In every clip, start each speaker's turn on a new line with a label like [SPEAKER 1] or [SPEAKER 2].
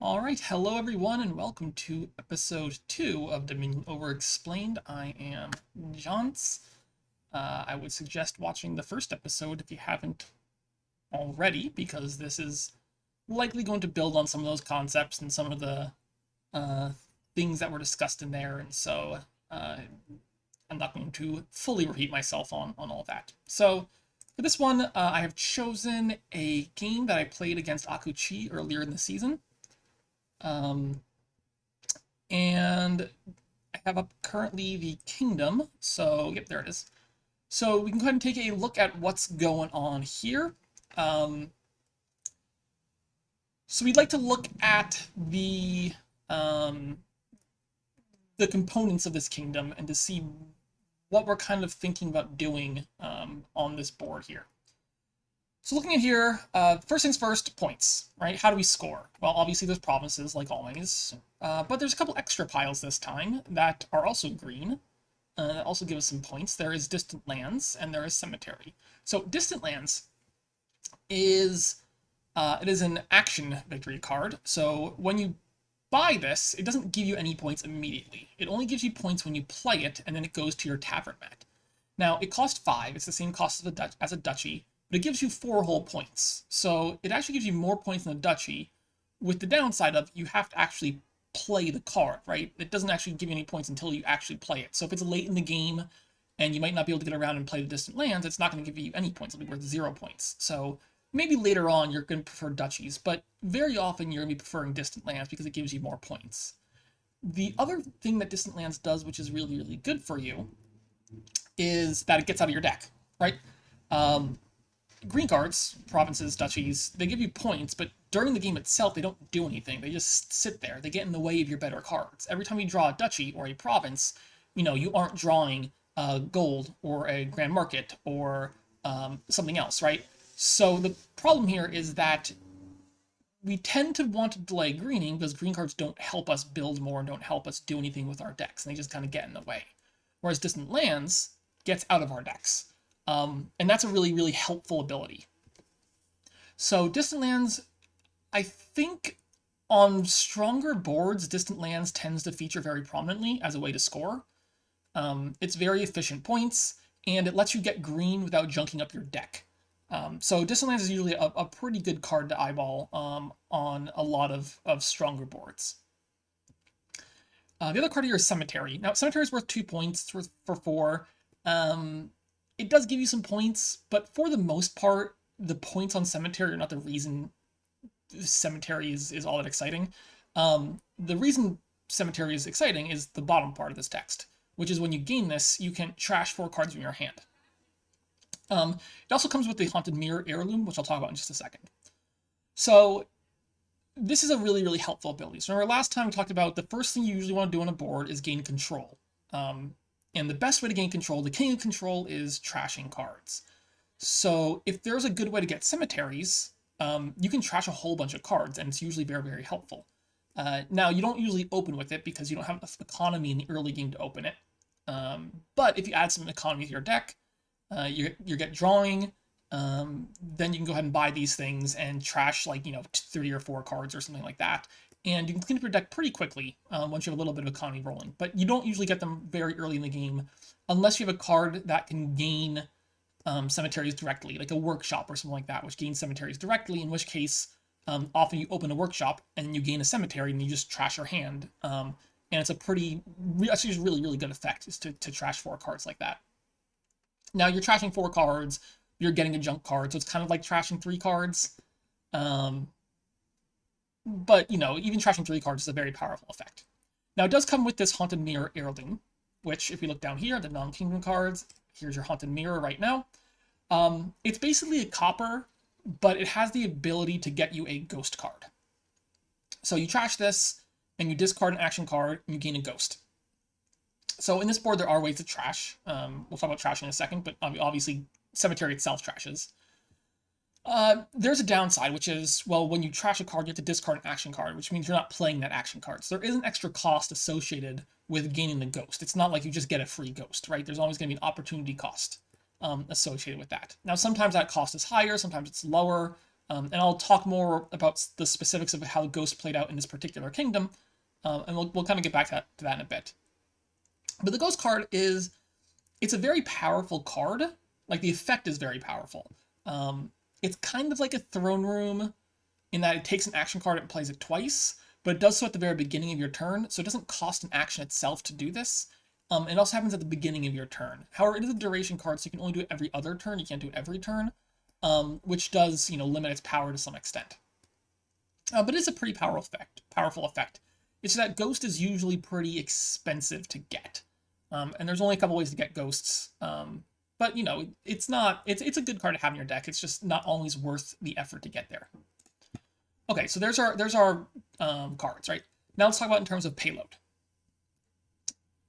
[SPEAKER 1] All right, hello everyone, and welcome to episode 2 of Dominion Overexplained. I am Johns. I would suggest watching the first episode if you haven't already, because this is likely going to build on some of those concepts and some of the uh, things that were discussed in there, and so I'm not going to fully repeat myself on all that. So, for this one, I have chosen a game that I played against Akuchi earlier in the season. Um, and I have up currently the kingdom. So, yep, there it is. So we can go ahead and take a look at what's going on here. Um, so we'd like to look at um, the components of this kingdom and to see what we're kind of thinking about doing on this board here. So looking at here, first things first, points, right? How do we score? Well, obviously there's provinces, like always, but there's a couple extra piles this time that are also green, that also give us some points. There is distant lands, and there is cemetery. So distant lands is, it is an action victory card, so when you buy this, it doesn't give you any points immediately. It only gives you points when you play it, and then it goes to your tavern mat. Now, it costs 5, it's the same cost as a duchy, but it gives you 4 whole points. So it actually gives you more points than a duchy, with the downside of you have to actually play the card, right? It doesn't actually give you any points until you actually play it. So if it's late in the game and you might not be able to get around and play the distant lands, it's not going to give you any points. It'll be worth 0 points. So maybe later on you're going to prefer duchies, but very often you're going to be preferring distant lands because it gives you more points. The other thing that distant lands does, which is really, really good for you, is that it gets out of your deck, right? Um, Green cards, provinces, duchies, they give you points, but during the game itself, they don't do anything. They just sit there. They get in the way of your better cards. Every time you draw a duchy or a province, you aren't drawing gold or a grand market or something else, right? So the problem here is that we tend to want to delay greening because green cards don't help us build more and don't help us do anything with our decks, and they just kind of get in the way. Whereas distant lands gets out of our decks. And that's a really, really helpful ability. So distant lands, I think on stronger boards, distant lands tends to feature very prominently as a way to score. It's very efficient points, and it lets you get green without junking up your deck. So distant lands is usually a pretty good card to eyeball on a lot of stronger boards. The other card here is Cemetery. Now, Cemetery is worth 2 points. It's worth for 4. It does give you some points, but for the most part, the points on Cemetery are not the reason Cemetery is all that exciting. The reason Cemetery is exciting is the bottom part of this text, which is when you gain this, you can trash 4 cards from your hand. It also comes with the Haunted Mirror Heirloom, which I'll talk about in just a second. So this is a really, really helpful ability. So remember last time we talked about the first thing you usually want to do on a board is gain control. And the best way to gain control, the king of control, is trashing cards. So if there's a good way to get cemeteries, you can trash a whole bunch of cards, and it's usually very, very helpful. Now, you don't usually open with it because you don't have enough economy in the early game to open it. But if you add some economy to your deck, you get drawing, then you can go ahead and buy these things and trash 3 or 4 cards or something like that. And you can clean up your deck pretty quickly once you have a little bit of economy rolling. But you don't usually get them very early in the game unless you have a card that can gain cemeteries directly, like a workshop or something like that, which gains cemeteries directly, in which case often you open a workshop and you gain a cemetery and you just trash your hand. And it's actually really, really good effect is to trash 4 cards like that. Now you're trashing 4 cards, you're getting a junk card, so it's kind of like trashing 3 cards. But, even trashing 3 cards is a very powerful effect. Now, it does come with this Haunted Mirror Heirloom, which, if we look down here, the non-kingdom cards, here's your Haunted Mirror right now. It's basically a copper, but it has the ability to get you a ghost card. So you trash this, and you discard an action card, and you gain a ghost. So in this board, there are ways to trash. We'll talk about trashing in a second, but obviously, Cemetery itself trashes. There's a downside, which is, well, when you trash a card, you have to discard an action card, which means you're not playing that action card. So there is an extra cost associated with gaining the ghost. It's not like you just get a free ghost, right? There's always going to be an opportunity cost associated with that. Now, sometimes that cost is higher, sometimes it's lower. And I'll talk more about the specifics of how Ghost played out in this particular kingdom, and we'll kind of get back to that in a bit. But the Ghost card it's a very powerful card. Like the effect is very powerful. It's kind of like a throne room in that it takes an action card and plays it twice, but it does so at the very beginning of your turn, so it doesn't cost an action itself to do this. It also happens at the beginning of your turn. However, it is a duration card, so you can only do it every other turn. You can't do it every turn, which does limit its power to some extent. But it's a pretty powerful effect. Powerful effect. It's that Ghost is usually pretty expensive to get, and there's only a couple ways to get Ghosts. But it's not. It's a good card to have in your deck. It's just not always worth the effort to get there. Okay, so there's our cards, right? Now let's talk about in terms of payload.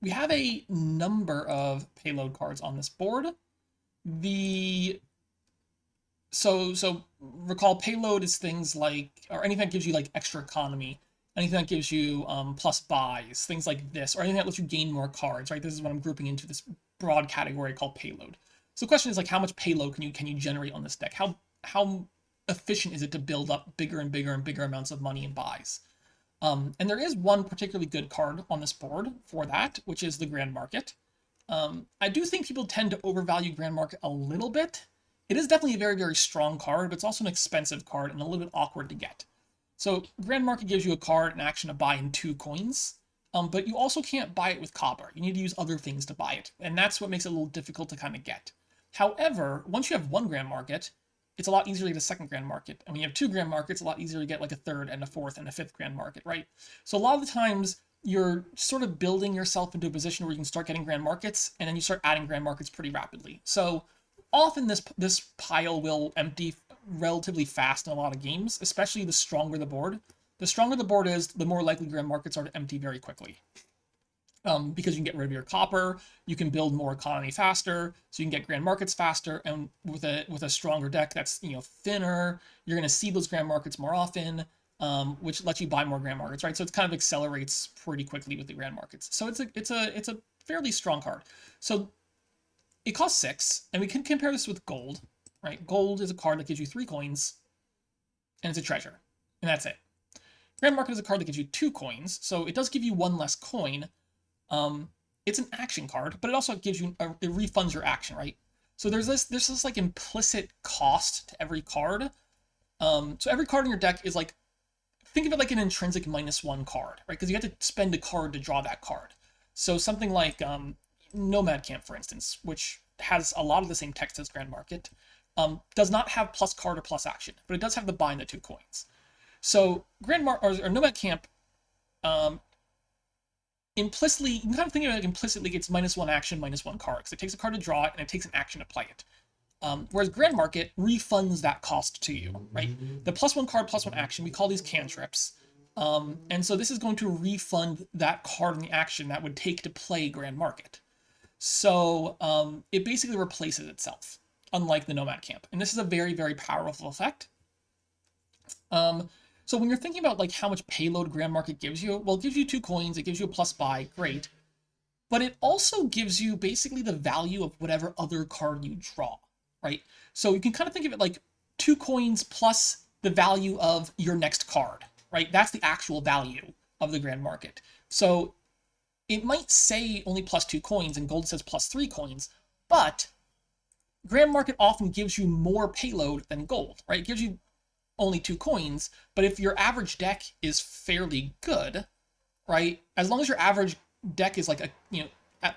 [SPEAKER 1] We have a number of payload cards on this board. So recall payload is things like, or anything that gives you like extra economy, anything that gives you plus buys, things like this, or anything that lets you gain more cards, right? This is what I'm grouping into this broad category called payload. So the question is like, how much payload can you generate on this deck? How efficient is it to build up bigger and bigger and bigger amounts of money and buys? And there is one particularly good card on this board for that, which is the Grand Market. I do think people tend to overvalue Grand Market a little bit. It is definitely a very, very strong card, but it's also an expensive card and a little bit awkward to get. So Grand Market gives you a card, an action to buy in 2 coins, but you also can't buy it with copper. You need to use other things to buy it, and that's what makes it a little difficult to kind of get. However, once you have 1 Grand Market, it's a lot easier to get a 2nd Grand Market. And when you have 2 Grand Markets, a lot easier to get like a 3rd and a 4th and a 5th Grand Market, right? So a lot of the times, you're sort of building yourself into a position where you can start getting Grand Markets, and then you start adding Grand Markets pretty rapidly. So often this pile will empty relatively fast in a lot of games, especially the stronger the board. The stronger the board is, the more likely Grand Markets are to empty very quickly. Because you can get rid of your copper, you can build more economy faster, so you can get Grand Markets faster, and with a stronger deck that's thinner, you're going to see those Grand Markets more often, which lets you buy more Grand Markets, right? So it kind of accelerates pretty quickly with the Grand Markets. So it's a fairly strong card. So it costs 6, and we can compare this with gold, right? Gold is a card that gives you 3 coins, and it's a treasure, and that's it. Grand Market is a card that gives you 2 coins, so it does give you 1 less coin. It's an action card, but it also gives you it refunds your action, right? So there's this like implicit cost to every card. So every card in your deck is like, think of it like an intrinsic -1 card, right? Because you have to spend a card to draw that card. So something like Nomad Camp, for instance, which has a lot of the same text as Grand Market, does not have plus card or plus action, but it does have the buy and the 2 coins. So or Nomad Camp, implicitly, you can kind of think of it like implicitly gets -1 action, -1 card, because it takes a card to draw it and it takes an action to play it. Whereas Grand Market refunds that cost to you, right? The +1 card, +1 action, we call these cantrips. And so this is going to refund that card in the action that would take to play Grand Market. So it basically replaces itself, unlike the Nomad Camp. And this is a very, very powerful effect. So when you're thinking about like how much payload Grand Market gives you, well, it gives you 2 coins, it gives you a plus buy, great. But it also gives you basically the value of whatever other card you draw, right? So you can kind of think of it like 2 coins plus the value of your next card, right? That's the actual value of the Grand Market. So it might say only plus 2 coins and gold says plus 3 coins, but Grand Market often gives you more payload than gold, right? It gives you only 2 coins, but if your average deck is fairly good, right, as long as your average deck is like at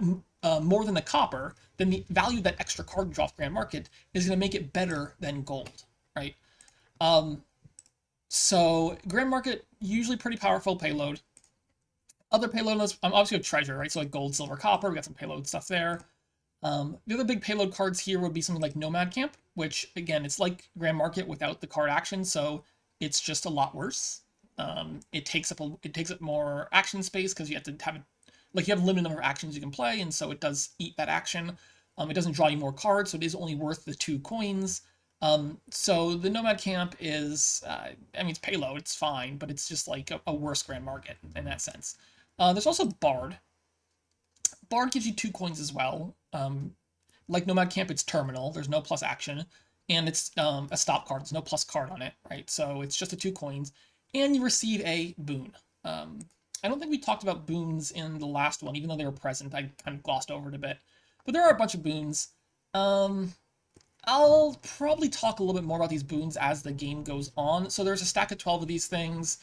[SPEAKER 1] more than a copper, then the value of that extra card draw off Grand Market is going to make it better than gold, right? So Grand Market, usually pretty powerful payload. Other payloads, obviously a treasure, right? So like gold, silver, copper, we got some payload stuff there. The other big payload cards here would be something like Nomad Camp, which again, it's like Grand Market without the card action, so it's just a lot worse. It takes up more action space because you have to have you have a limited number of actions you can play, and so it does eat that action. It doesn't draw you more cards, so it is only worth the 2 coins. So the Nomad Camp is, it's payload, it's fine, but it's just like a worse Grand Market in that sense. There's also Bard. Bard gives you 2 coins as well. Like Nomad Camp, it's terminal. There's no plus action. and it's a stop card. There's no plus card on it, right? So it's just a 2 coins, and you receive a boon. Um, I don't think we talked about boons in the last one, even though they were present. I kind of glossed over it a bit. But there are a bunch of boons. I'll probably talk a little bit more about these boons as the game goes on. So there's a stack of 12 of these things.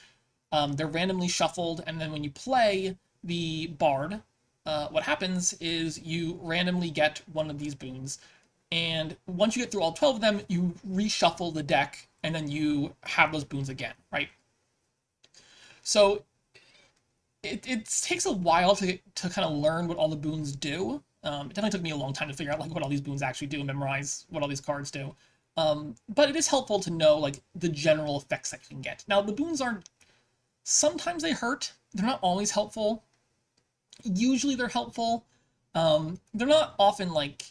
[SPEAKER 1] They're randomly shuffled, and then when you play the Bard, what happens is you randomly get one of these boons. And once you get through all 12 of them, you reshuffle the deck, and then you have those boons again, right? So it takes a while to kind of learn what all the boons do. It definitely took me a long time to figure out like what all these boons actually do and memorize what all these cards do. But it is helpful to know like the general effects that you can get. Now the boons aren't. Sometimes they hurt. They're not always helpful. Usually they're helpful. They're not often like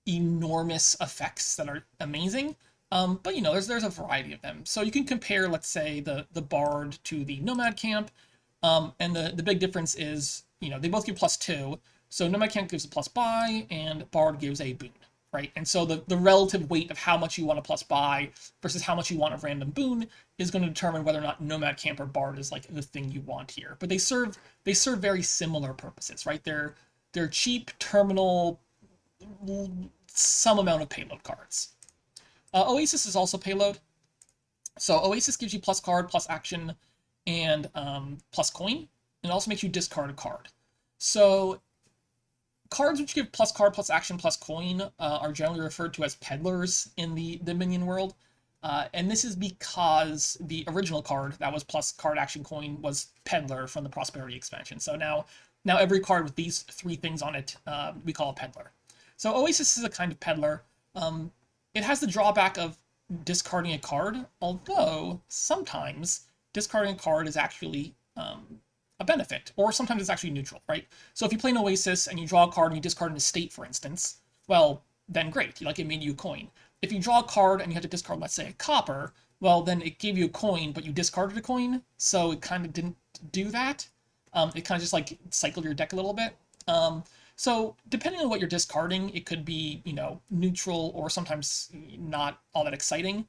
[SPEAKER 1] enormous effects that are amazing. But you know, there's a variety of them. So you can compare, let's say, the Bard to the Nomad Camp. And the big difference is, you know, they both give +2. So Nomad Camp gives a plus buy, and Bard gives a boon, right? And so the relative weight of how much you want a plus buy versus how much you want a random boon is going to determine whether or not Nomad Camp or Bard is like the thing you want here. But they serve very similar purposes, right? They're cheap terminal, some amount of payload cards. Oasis is also payload. So Oasis gives you plus card, plus action, and plus coin. And it also makes you discard a card. So cards which give plus card, plus action, plus coin are generally referred to as peddlers in the minion world. And this is because the original card that was plus card, action, coin was peddler from the Prosperity expansion. So now every card with these 3 things on it, we call a peddler. So Oasis is a kind of peddler. It has the drawback of discarding a card, although sometimes discarding a card is actually a benefit, or sometimes it's actually neutral, right? So if you play an Oasis and you draw a card and you discard an estate, for instance, well, then great, like it made you a coin. If you draw a card and you had to discard, let's say, a copper, well, then it gave you a coin, but you discarded a coin, so it kind of didn't do that. It kind of just like cycled your deck a little bit. So depending on what you're discarding, it could be, you know, neutral or sometimes not all that exciting.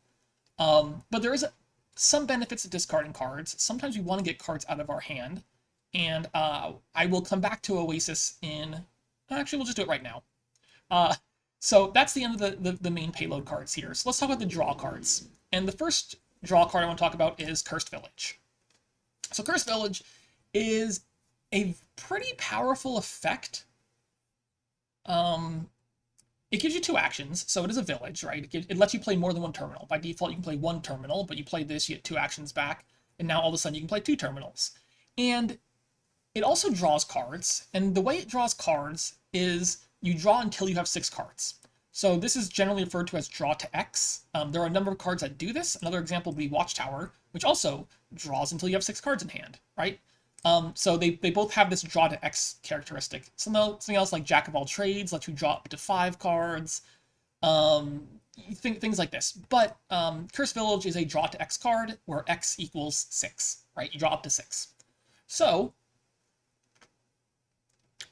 [SPEAKER 1] But there is some benefits to discarding cards. Sometimes we want to get cards out of our hand. And I will come back to Oasis in... Actually, we'll just do it right now. So that's the end of the main payload cards here. So let's talk about the draw cards. And the first draw card I want to talk about is Cursed Village. So Cursed Village is a pretty powerful effect. It gives you 2 actions, so it is a village, right? It lets you play more than 1 terminal. By default, you can play 1 terminal, but you play this, you get 2 actions back, and now all of a sudden you can play 2 terminals. And it also draws cards, and the way it draws cards is you draw until you have 6 cards. So this is generally referred to as draw to X. There are a number of cards that do this. Another example would be Watchtower, which also draws until you have 6 cards in hand, right? So they both have this draw to X characteristic. Something else like Jack of all trades lets you draw up to 5 cards. Things like this. But Cursed Village is a draw to X card where X equals 6, right? You draw up to 6. So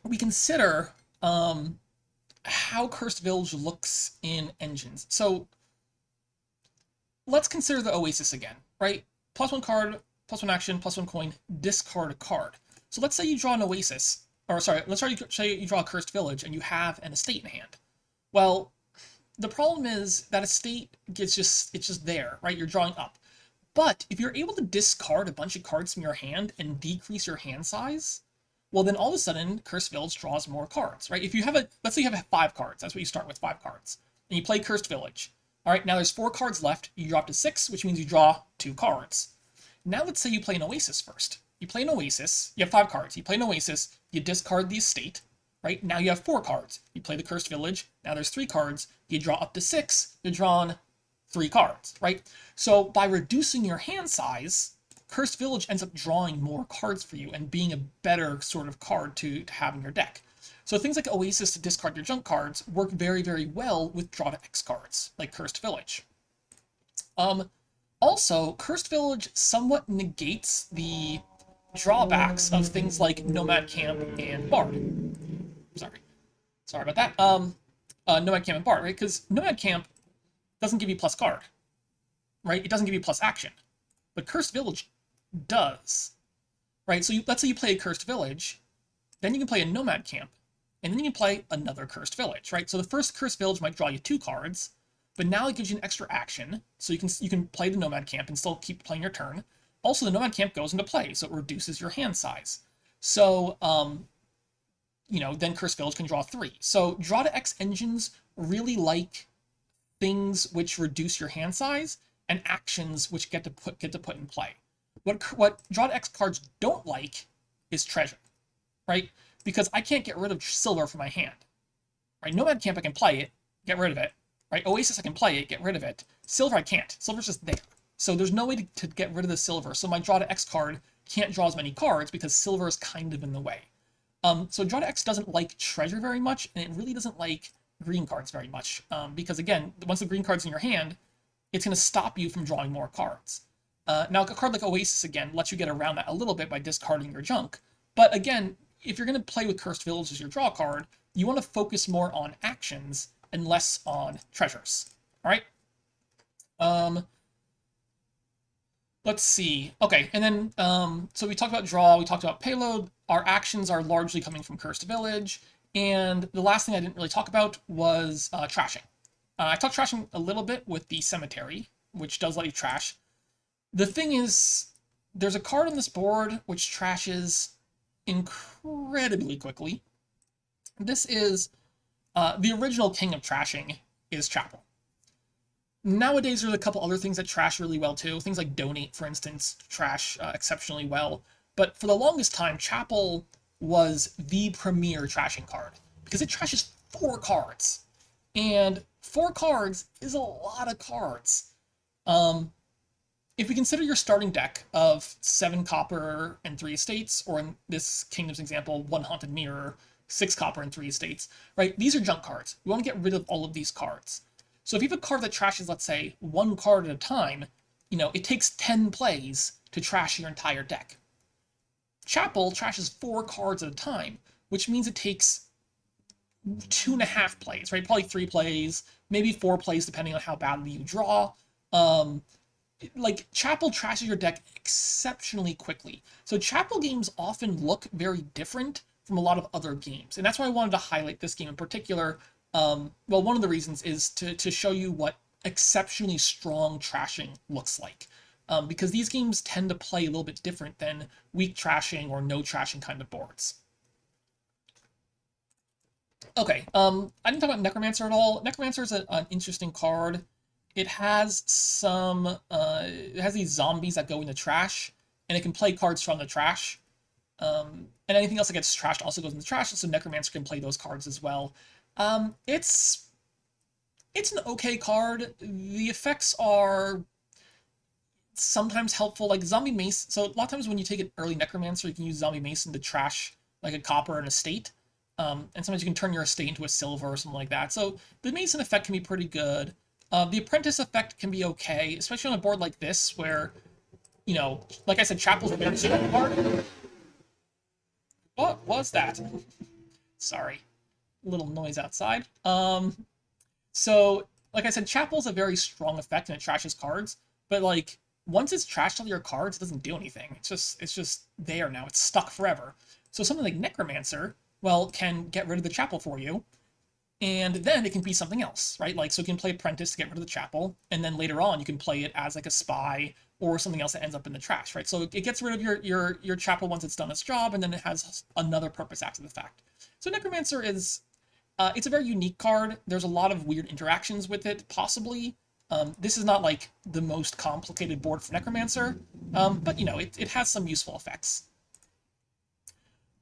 [SPEAKER 1] we consider how Cursed Village looks in engines. So let's consider the Oasis again, right? +1 card, +1 action, +1 coin, discard a card. So let's say you draw an Oasis, or sorry, let's say you draw a Cursed Village and you have an estate in hand. Well, the problem is that estate it's just there, right? You're drawing up. But if you're able to discard a bunch of cards from your hand and decrease your hand size, well, then all of a sudden, Cursed Village draws more cards, right? If you have let's say you have 5 cards, that's what you start with, 5 cards, and you play Cursed Village. All right, now there's 4 cards left, you drop to 6, which means you draw 2 cards. Now let's say you play an Oasis first. You play an Oasis, you have 5 cards, you play an Oasis, you discard the estate, right? Now you have 4 cards. You play the Cursed Village, now there's 3 cards, you draw up to 6, you're drawn 3 cards, right? So by reducing your hand size, Cursed Village ends up drawing more cards for you and being a better sort of card to have in your deck. So things like Oasis to discard your junk cards work very, very well with draw to X cards, like Cursed Village. Also, Cursed Village somewhat negates the drawbacks of things like Nomad Camp and Bard. Sorry about that. Nomad Camp and Bard, right? Because Nomad Camp, doesn't give you plus card, right? It doesn't give you plus action. But Cursed Village does, right? So let's say you play a Cursed Village, then you can play a Nomad Camp, and then you can play another Cursed Village, right? So the first Cursed Village might draw you 2 cards, but now it gives you an extra action, so you can play the Nomad Camp and still keep playing your turn. Also, the Nomad Camp goes into play, so it reduces your hand size. So, then Cursed Village can draw 3. So draw to X engines really like things which reduce your hand size and actions which get to put in play. What draw to X cards don't like is treasure, right? Because I can't get rid of silver from my hand, right? Nomad Camp I can play it, get rid of it, right? Oasis I can play it, get rid of it. Silver I can't. Silver's just there. So there's no way to get rid of the silver. So my draw to X card can't draw as many cards because silver is kind of in the way. So draw to X doesn't like treasure very much, and it really doesn't like green cards very much. Because again, once the green card's in your hand, it's going to stop you from drawing more cards. Now, a card like Oasis, again, lets you get around that a little bit by discarding your junk. But again, if you're going to play with Cursed Village as your draw card, you want to focus more on actions and less on treasures. All right? Let's see. Okay, and then, so we talked about draw, we talked about payload. Our actions are largely coming from Cursed Village. And the last thing I didn't really talk about was trashing. I talked trashing a little bit with the Cemetery, which does let you trash. The thing is, there's a card on this board which trashes incredibly quickly. This is the original king of trashing is Chapel. Nowadays, there's a couple other things that trash really well too. Things like Donate, for instance, trash exceptionally well. But for the longest time, Chapel was the premier trashing card because it trashes 4 cards. And 4 cards is a lot of cards. If we consider your starting deck of 7 copper and 3 estates, or in this Kingdom's example, 1 Haunted Mirror, 6 copper and 3 estates, right? These are junk cards. We want to get rid of all of these cards. So if you have a card that trashes, let's say, 1 card at a time, it takes 10 plays to trash your entire deck. Chapel trashes 4 cards at a time, which means it takes 2.5 plays, right? Probably 3 plays, maybe 4 plays, depending on how badly you draw. Chapel trashes your deck exceptionally quickly. So Chapel games often look very different from a lot of other games. And that's why I wanted to highlight this game in particular. One of the reasons is to show you what exceptionally strong trashing looks like. Because these games tend to play a little bit different than weak trashing or no trashing kind of boards. Okay, I didn't talk about Necromancer at all. Necromancer is an interesting card. It has it has these zombies that go into trash, and it can play cards from the trash. And anything else that gets trashed also goes in the trash, so Necromancer can play those cards as well. It's an okay card. The effects are sometimes helpful, like Zombie Mace. So a lot of times when you take an early Necromancer, you can use Zombie Mason to trash like a copper and estate. And sometimes you can turn your estate into a silver or something like that. So the Mason effect can be pretty good. The Apprentice effect can be okay, especially on a board like this where, like I said, Chapel's a very strong card. What was that? Sorry. A little noise outside. So, like I said, Chapel's a very strong effect and it trashes cards, but once it's trashed all your cards, it doesn't do anything. It's just there now. It's stuck forever. So something like Necromancer, can get rid of the Chapel for you, and then it can be something else, right? So you can play Apprentice to get rid of the Chapel, and then later on you can play it as a spy or something else that ends up in the trash, right? So it gets rid of your Chapel once it's done its job, and then it has another purpose after the fact. So Necromancer is it's a very unique card. There's a lot of weird interactions with it, possibly. This is not the most complicated board for Necromancer, but it has some useful effects.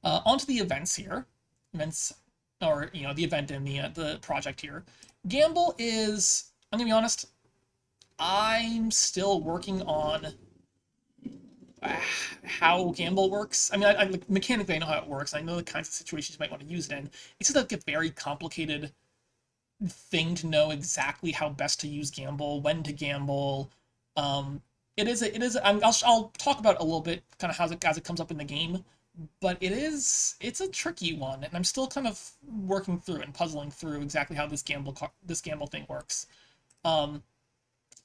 [SPEAKER 1] Onto the events here. Or the event in the project here. Gamble is, I'm gonna be honest, I'm still working on how Gamble works. I mean, mechanically I know how it works. I know the kinds of situations you might want to use it in. It's just a very complicated thing to know exactly how best to use Gamble, when to gamble. I'll talk about it a little bit, kind of as it comes up in the game. But it's a tricky one, and I'm still kind of working through and puzzling through exactly how this gamble thing works.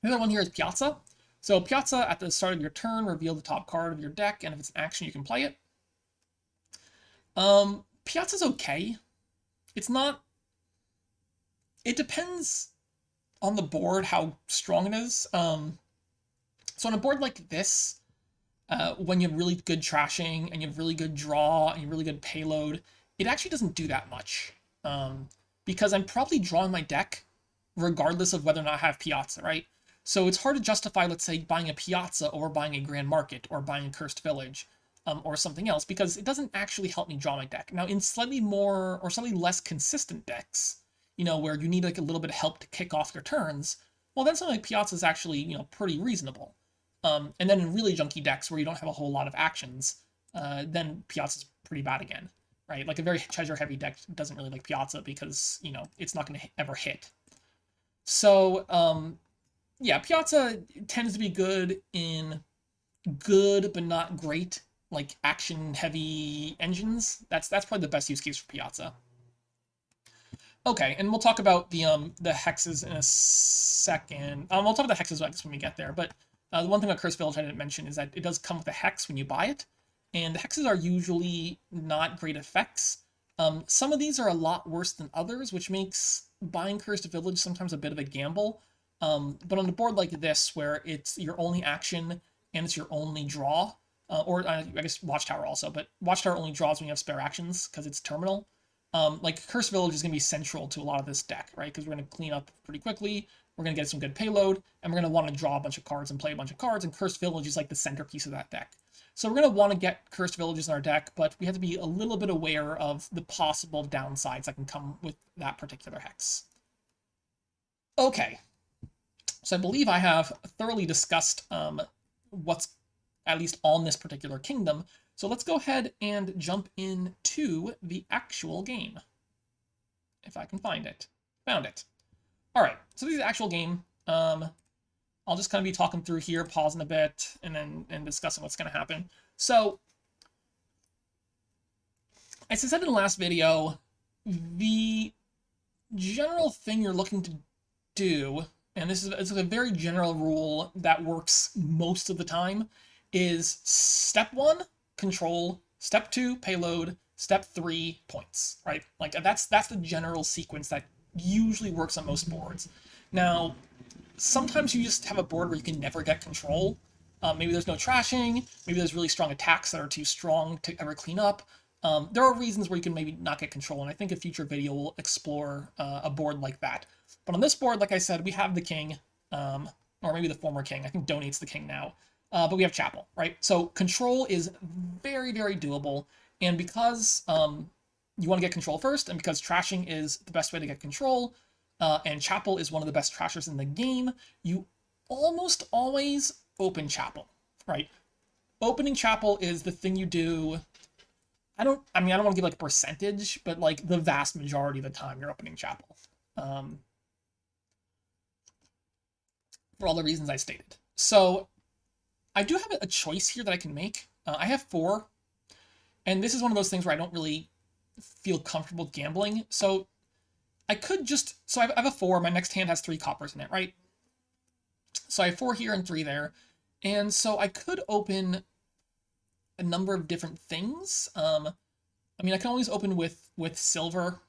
[SPEAKER 1] The other one here is Piazza. So Piazza, at the start of your turn, reveal the top card of your deck, and if it's an action, you can play it. Piazza's okay. It's not... It depends on the board how strong it is. So on a board like this, when you have really good trashing, and you have really good draw, and you have really good payload, it actually doesn't do that much. Because I'm probably drawing my deck regardless of whether or not I have Piazza, right? So it's hard to justify, let's say, buying a Piazza over buying a Grand Market or buying a Cursed Village or something else, because it doesn't actually help me draw my deck. Now, in slightly more or slightly less consistent decks, where you need like a little bit of help to kick off your turns, well, then something like Piazza is actually, pretty reasonable. And then in really junky decks where you don't have a whole lot of actions, then Piazza's pretty bad again, right? Like a very treasure-heavy deck doesn't really like Piazza because, it's not going to ever hit. So, yeah, Piazza tends to be good in good but not great, like action-heavy engines. That's probably the best use case for Piazza. Okay, and we'll talk about the hexes in a second. We'll talk about the hexes, I guess, when we get there. But the one thing about Cursed Village I didn't mention is that it does come with a hex when you buy it, and the hexes are usually not great effects. Some of these are a lot worse than others, which makes buying Cursed Village sometimes a bit of a gamble. But on a board like this, where it's your only action and it's your only draw, or I guess Watchtower also, but Watchtower only draws when you have spare actions because it's terminal. Like Cursed Village is going to be central to a lot of this deck, right? Because we're going to clean up pretty quickly, we're going to get some good payload, and we're going to want to draw a bunch of cards and play a bunch of cards, and Cursed Village is like the centerpiece of that deck. So we're going to want to get Cursed Villages in our deck, but we have to be a little bit aware of the possible downsides that can come with that particular hex. Okay, so I believe I have thoroughly discussed what's at least on this particular kingdom. So let's go ahead and jump into the actual game. If I can find it. Found it. All right, so this is the actual game. I'll just kind of be talking through here, pausing a bit, and then discussing what's going to happen. So, as I said in the last video, the general thing you're looking to do, and it's a very general rule that works most of the time, is step 1, control, step 2, payload, step 3, points, right? Like that's the general sequence that usually works on most boards. Now, sometimes you just have a board where you can never get control. Maybe there's no trashing, maybe there's really strong attacks that are too strong to ever clean up. There are reasons where you can maybe not get control, and I think a future video will explore a board like that. But on this board, like I said, we have the king, or maybe the former king. I think Donate's the king now. But we have Chapel, right? So control is very, very doable. And because you want to get control first, and because trashing is the best way to get control, and Chapel is one of the best trashers in the game, you almost always open Chapel, right? Opening Chapel is the thing you do. I don't want to give like a percentage, but like the vast majority of the time you're opening Chapel. For all the reasons I stated. So I do have a choice here that I can make. I have 4, and this is one of those things where I don't really feel comfortable gambling. So I could just, so I have a 4, my next hand has 3 coppers in it, right? So I have 4 here and 3 there. And so I could open a number of different things. I mean, I can always open with silver.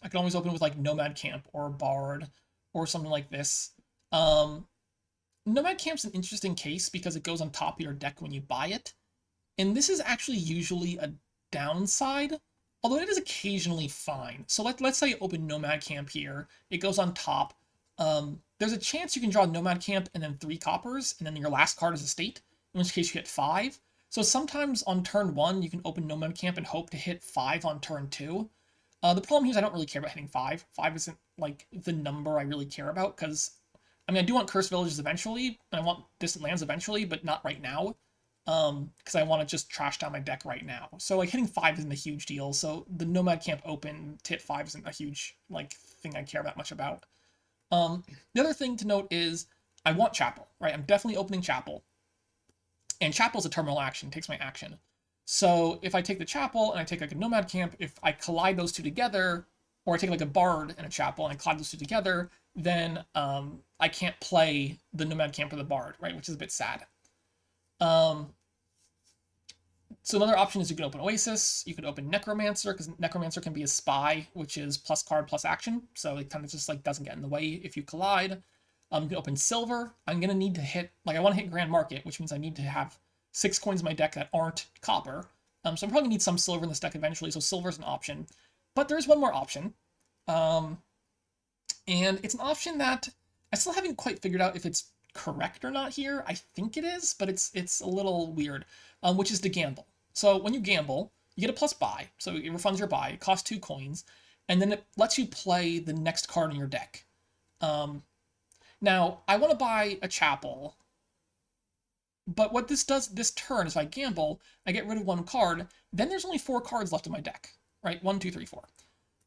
[SPEAKER 1] I can always open with like Nomad Camp or Bard or something like this. Nomad Camp's an interesting case because it goes on top of your deck when you buy it. And this is actually usually a downside, although it is occasionally fine. So let's say you open Nomad Camp here. It goes on top. There's a chance you can draw Nomad Camp and then 3 coppers, and then your last card is a state, in which case you hit 5. So sometimes on turn 1, you can open Nomad Camp and hope to hit 5 on turn 2. The problem here is I don't really care about hitting 5. 5 isn't like the number I really care about, because I mean, I do want Cursed Villages eventually, and I want Distant Lands eventually, but not right now, because I want to just trash down my deck right now. So, like, hitting 5 isn't a huge deal, so the Nomad Camp open to hit 5 isn't a huge, like, thing I care that much about. The other thing to note is I want Chapel, right? I'm definitely opening Chapel, and Chapel's a terminal action, takes my action. So, if I take the Chapel and I take, like, a Nomad Camp, if I collide those two together, or I take, like, a Bard and a Chapel and I collide those two together, then I I can't play the Nomad Camper the Bard, right, which is a bit sad. Um, so another option is you can open Oasis, you could open Necromancer, because Necromancer can be a spy, which is plus card plus action, so it kind of just like doesn't get in the way if you collide. You can open Silver. I'm gonna need to hit, like I want to hit Grand Market, which means I need to have 6 coins in my deck that aren't copper. So I'm probably gonna need some silver in this deck eventually, so silver is an option. But there's one more option. And it's an option that I still haven't quite figured out if it's correct or not here. I think it is, but it's a little weird, which is to gamble. So when you gamble, you get a plus buy, so it refunds your buy. It costs 2 coins, and then it lets you play the next card in your deck. Now, I want to buy a Chapel, but what this does this turn is if I gamble, I get rid of 1 card, then there's only 4 cards left in my deck, right? 1, 2, 3, 4.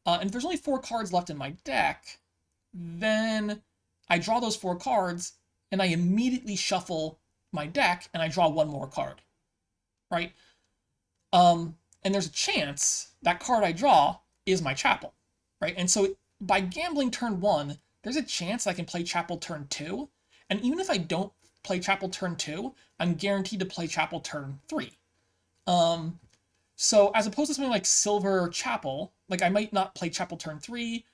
[SPEAKER 1] And if there's only 4 cards left in my deck, then I draw those 4 cards, and I immediately shuffle my deck, and I draw 1 more card, right? And there's a chance that card I draw is my Chapel, right? And so by gambling turn 1, there's a chance I can play Chapel turn 2, and even if I don't play Chapel turn 2, I'm guaranteed to play Chapel turn 3. So as opposed to something like Silver Chapel, like I might not play Chapel turn 3,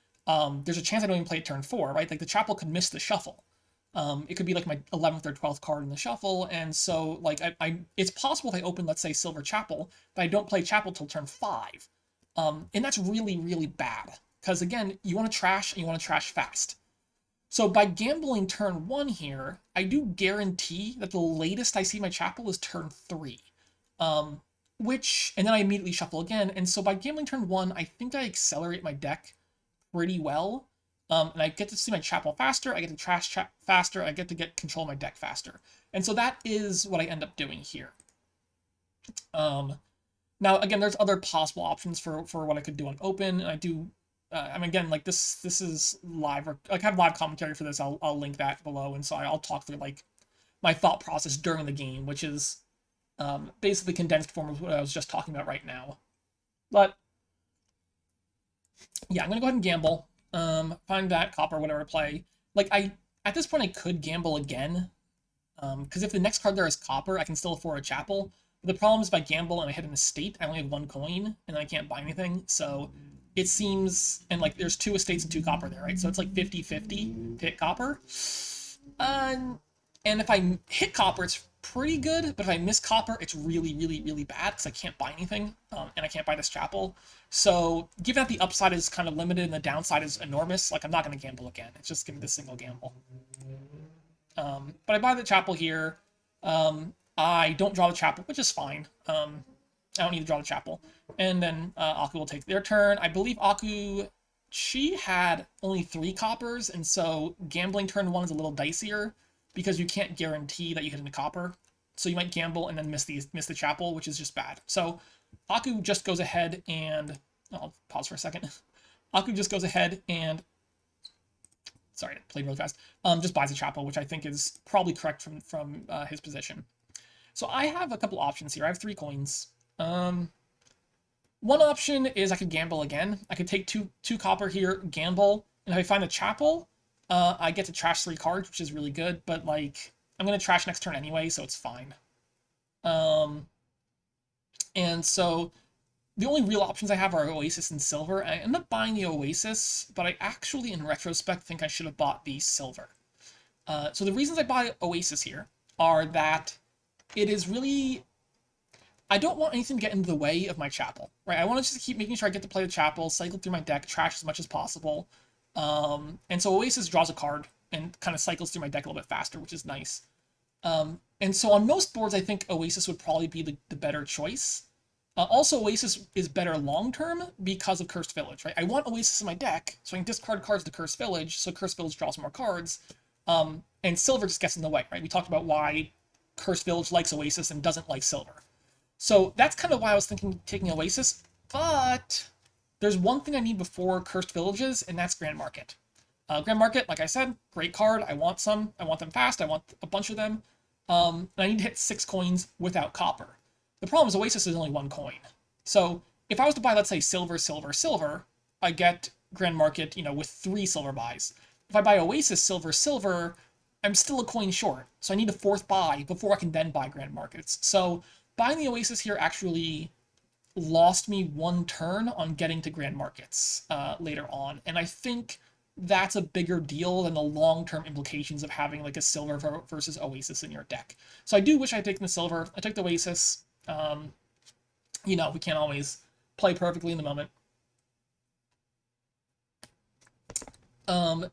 [SPEAKER 1] there's a chance I don't even play it turn 4, right? Like the Chapel could miss the shuffle. It could be like my 11th or 12th card in the shuffle, and so like it's possible if I open, let's say, Silver Chapel, that I don't play Chapel till turn 5. And that's really, really bad, because again, you want to trash, and you want to trash fast. So by gambling turn 1 here, I do guarantee that the latest I see my Chapel is turn 3. And then I immediately shuffle again, and so by gambling turn 1, I think I accelerate my deck pretty well. And I get to see my Chapel faster, I get to trash faster, I get to get control of my deck faster. And so that is what I end up doing here. Now, again, there's other possible options for what I could do on open, and I do, I mean, again, like this is live, or like I have live commentary for this, I'll link that below, and so I'll talk through like my thought process during the game, which is basically condensed form of what I was just talking about right now. But yeah, I'm gonna go ahead and gamble. Find that copper, whatever to play. Like at this point I could gamble again, because if the next card there is copper, I can still afford a Chapel. But the problem is if I gamble and I hit an estate, I only have 1 coin and I can't buy anything. So it seems, and like there's 2 estates and 2 copper there, right? So it's like 50-50 to hit copper. And if I hit copper, it's pretty good, but if I miss copper, it's really, really, really bad because I can't buy anything, and I can't buy this Chapel. So given that the upside is kind of limited and the downside is enormous, like I'm not going to gamble again. It's just going to be the single gamble. But I buy the Chapel here. I don't draw the Chapel, which is fine. I don't need to draw the Chapel. And then Aku will take their turn. I believe Aku, she had only 3 coppers, and so gambling turn 1 is a little dicier, because you can't guarantee that you hit into copper. So you might gamble and then miss the Chapel, which is just bad. So Aku just goes ahead and, I'll pause for a second. Aku just goes ahead and, sorry, I played really fast, just buys a Chapel, which I think is probably correct from his position. So I have a couple options here. I have 3 coins. One option is I could gamble again. I could take two copper here, gamble, and if I find a Chapel, I get to trash 3 cards, which is really good, but like I'm gonna trash next turn anyway, so it's fine. And so the only real options I have are Oasis and Silver. I end up buying the Oasis, but I actually, in retrospect, think I should have bought the Silver. So the reasons I buy Oasis here are that it is really, I don't want anything to get in the way of my Chapel, right? I want to just keep making sure I get to play the Chapel, cycle through my deck, trash as much as possible. And so Oasis draws a card and kind of cycles through my deck a little bit faster, which is nice. And so on most boards, I think Oasis would probably be the better choice. Also, Oasis is better long-term because of Cursed Village, right? I want Oasis in my deck, so I can discard cards to Cursed Village, so Cursed Village draws more cards. And Silver just gets in the way, right? We talked about why Cursed Village likes Oasis and doesn't like Silver. So that's kind of why I was thinking taking Oasis, but there's one thing I need before Cursed Villages, and that's Grand Market. Grand Market, like I said, great card. I want some. I want them fast. I want a bunch of them. And I need to hit 6 coins without copper. The problem is Oasis is only 1 coin. So if I was to buy, let's say, Silver, Silver, Silver, I get Grand Market, with 3 silver buys. if I buy Oasis silver silver, I'm still a coin short. So I need a fourth buy before I can then buy Grand Markets. So buying the Oasis here actually lost me one turn on getting to Grand Markets later on. And I think that's a bigger deal than the long-term implications of having like a silver versus Oasis in your deck. So I do wish I'd taken the silver. I took the Oasis. You know, we can't always play perfectly in the moment.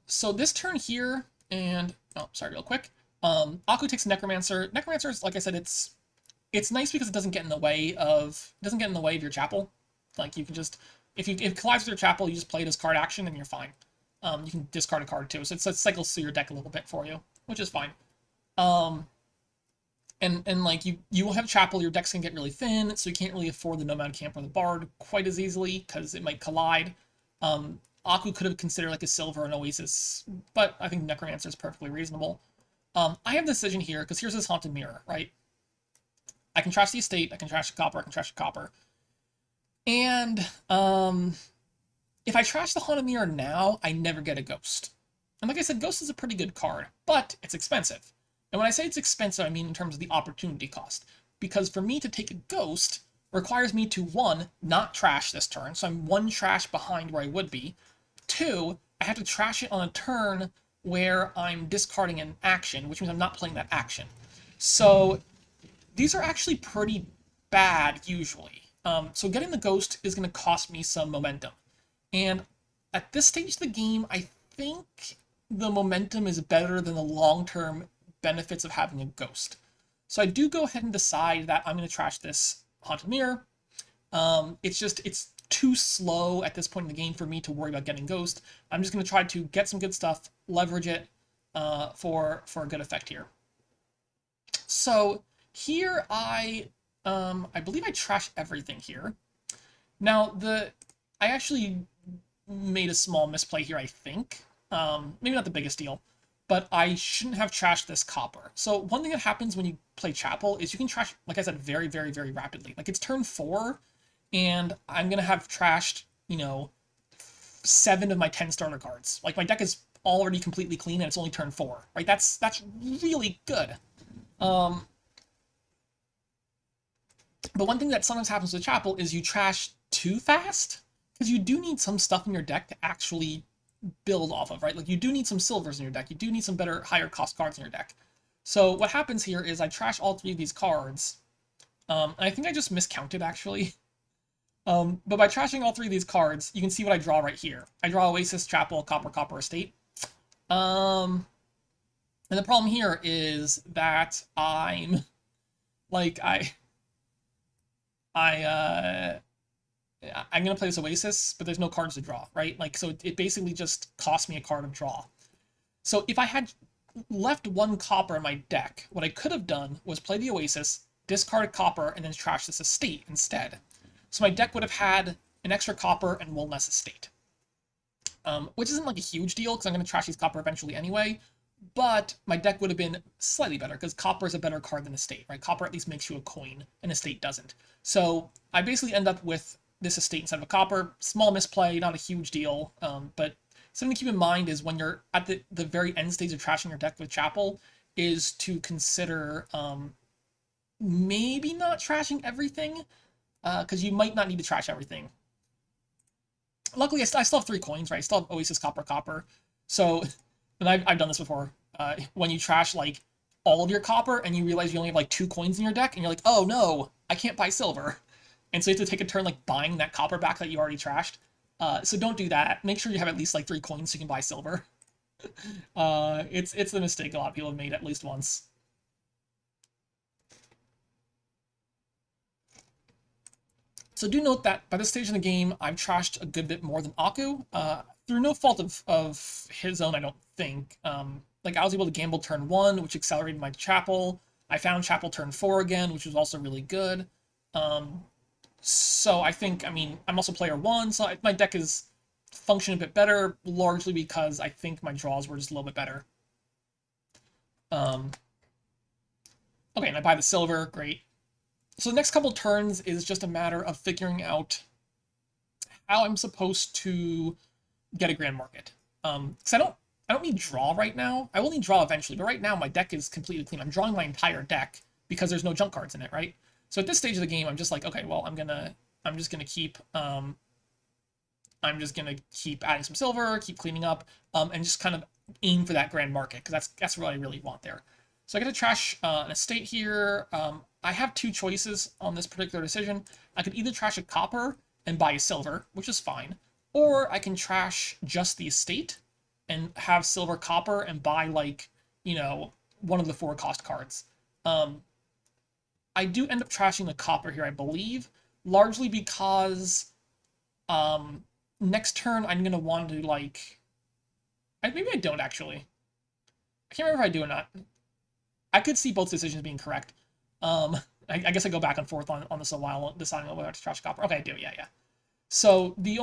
[SPEAKER 1] So this turn here, and oh, sorry, real quick. Aku takes Necromancer. Necromancer is, like I said, it's nice because it doesn't get in the way of your chapel. Like you can just if it collides with your chapel, you just play it as card action and you're fine. You can discard a card too, so it cycles through your deck a little bit for you, which is fine. And like you will have chapel, your deck's gonna get really thin, so you can't really afford the Nomad Camp or the Bard quite as easily because it might collide. Aku could have considered like a silver and Oasis, but I think Necromancer is perfectly reasonable. I have the decision here because here's this Haunted Mirror, right? I can trash the estate, I can trash the copper, I can trash the copper. And if I trash the Haunted Mirror now, I never get a Ghost. And like I said, Ghost is a pretty good card, but it's expensive. And when I say it's expensive, I mean in terms of the opportunity cost. Because for me to take a Ghost requires me to, one, not trash this turn, so I'm one trash behind where I would be. Two, I have to trash it on a turn where I'm discarding an action, which means I'm not playing that action. So these are actually pretty bad usually. So getting the Ghost is going to cost me some momentum. And at this stage of the game, I think the momentum is better than the long-term benefits of having a Ghost. So I do go ahead and decide that I'm going to trash this Haunted Mirror. It's too slow at this point in the game for me to worry about getting Ghost. I'm just going to try to get some good stuff, leverage it for a good effect here. So here I believe I trash everything here. Now I actually made a small misplay here, I think. Maybe not the biggest deal, but I shouldn't have trashed this copper. So one thing that happens when you play Chapel is you can trash, like I said, very, very, very rapidly. Like it's turn 4, and I'm gonna have trashed, 7 of my 10 starter cards. Like my deck is already completely clean and it's only turn 4, right? That's really good. But one thing that sometimes happens with Chapel is you trash too fast, because you do need some stuff in your deck to actually build off of, right? Like you do need some silvers in your deck. You do need some better, higher cost cards in your deck. So what happens here is I trash all 3 of these cards. And I think I just miscounted, actually. But by trashing all 3 of these cards, you can see what I draw right here. I draw Oasis, Chapel, Copper, Copper, Estate. And the problem here is that I'm gonna play this Oasis, but there's no cards to draw, right? Like, so it basically just cost me a card of draw. So if I had left 1 copper in my deck, what I could have done was play the Oasis, discard a copper, and then trash this estate instead. So my deck would have had an extra copper and 1 less estate. Which isn't like a huge deal, because I'm going to trash these copper eventually anyway, but my deck would have been slightly better, because copper is a better card than estate, right? Copper at least makes you a coin, and estate doesn't. So I basically end up with this estate instead of a copper. Small misplay, not a huge deal, but something to keep in mind is when you're at the very end stage of trashing your deck with Chapel, is to consider maybe not trashing everything, because you might not need to trash everything. Luckily, I still have 3 coins, right? I still have Oasis, Copper, Copper. So, and I've done this before. When you trash, like, all of your copper and you realize you only have, like, 2 coins in your deck, and you're like, oh, no, I can't buy silver. And so you have to take a turn, like, buying that copper back that you already trashed. So don't do that. Make sure you have at least, like, 3 coins so you can buy silver. It's a mistake a lot of people have made at least once. So do note that by this stage in the game, I've trashed a good bit more than Aku, through no fault of his own, I don't think. Like, I was able to gamble turn 1, which accelerated my Chapel. I found Chapel turn 4 again, which was also really good. So I think, I mean, I'm also player 1, so my deck is functioning a bit better, largely because I think my draws were just a little bit better. Okay, and I buy the silver, great. So the next couple turns is just a matter of figuring out how I'm supposed to get a Grand Market. Because I don't need draw right now. I will need draw eventually, but right now my deck is completely clean. I'm drawing my entire deck because there's no junk cards in it, right? So at this stage of the game, I'm just like, okay, well, I'm just gonna keep I'm just gonna keep adding some silver, keep cleaning up, and just kind of aim for that grand market because that's what I really want there. So I get to trash an estate here. I have two choices on this particular decision. I could either trash a copper and buy a silver, which is fine, or I can trash just the estate and have silver copper and buy like one of the 4 cost cards. Um, I do end up trashing the copper here, I believe, largely because um, next turn I'm gonna want to like. Maybe I don't actually. I can't remember if I do or not. I could see both decisions being correct. Um, I guess I go back and forth on this a while, deciding whether to trash copper. Okay, I do. Yeah, yeah. So the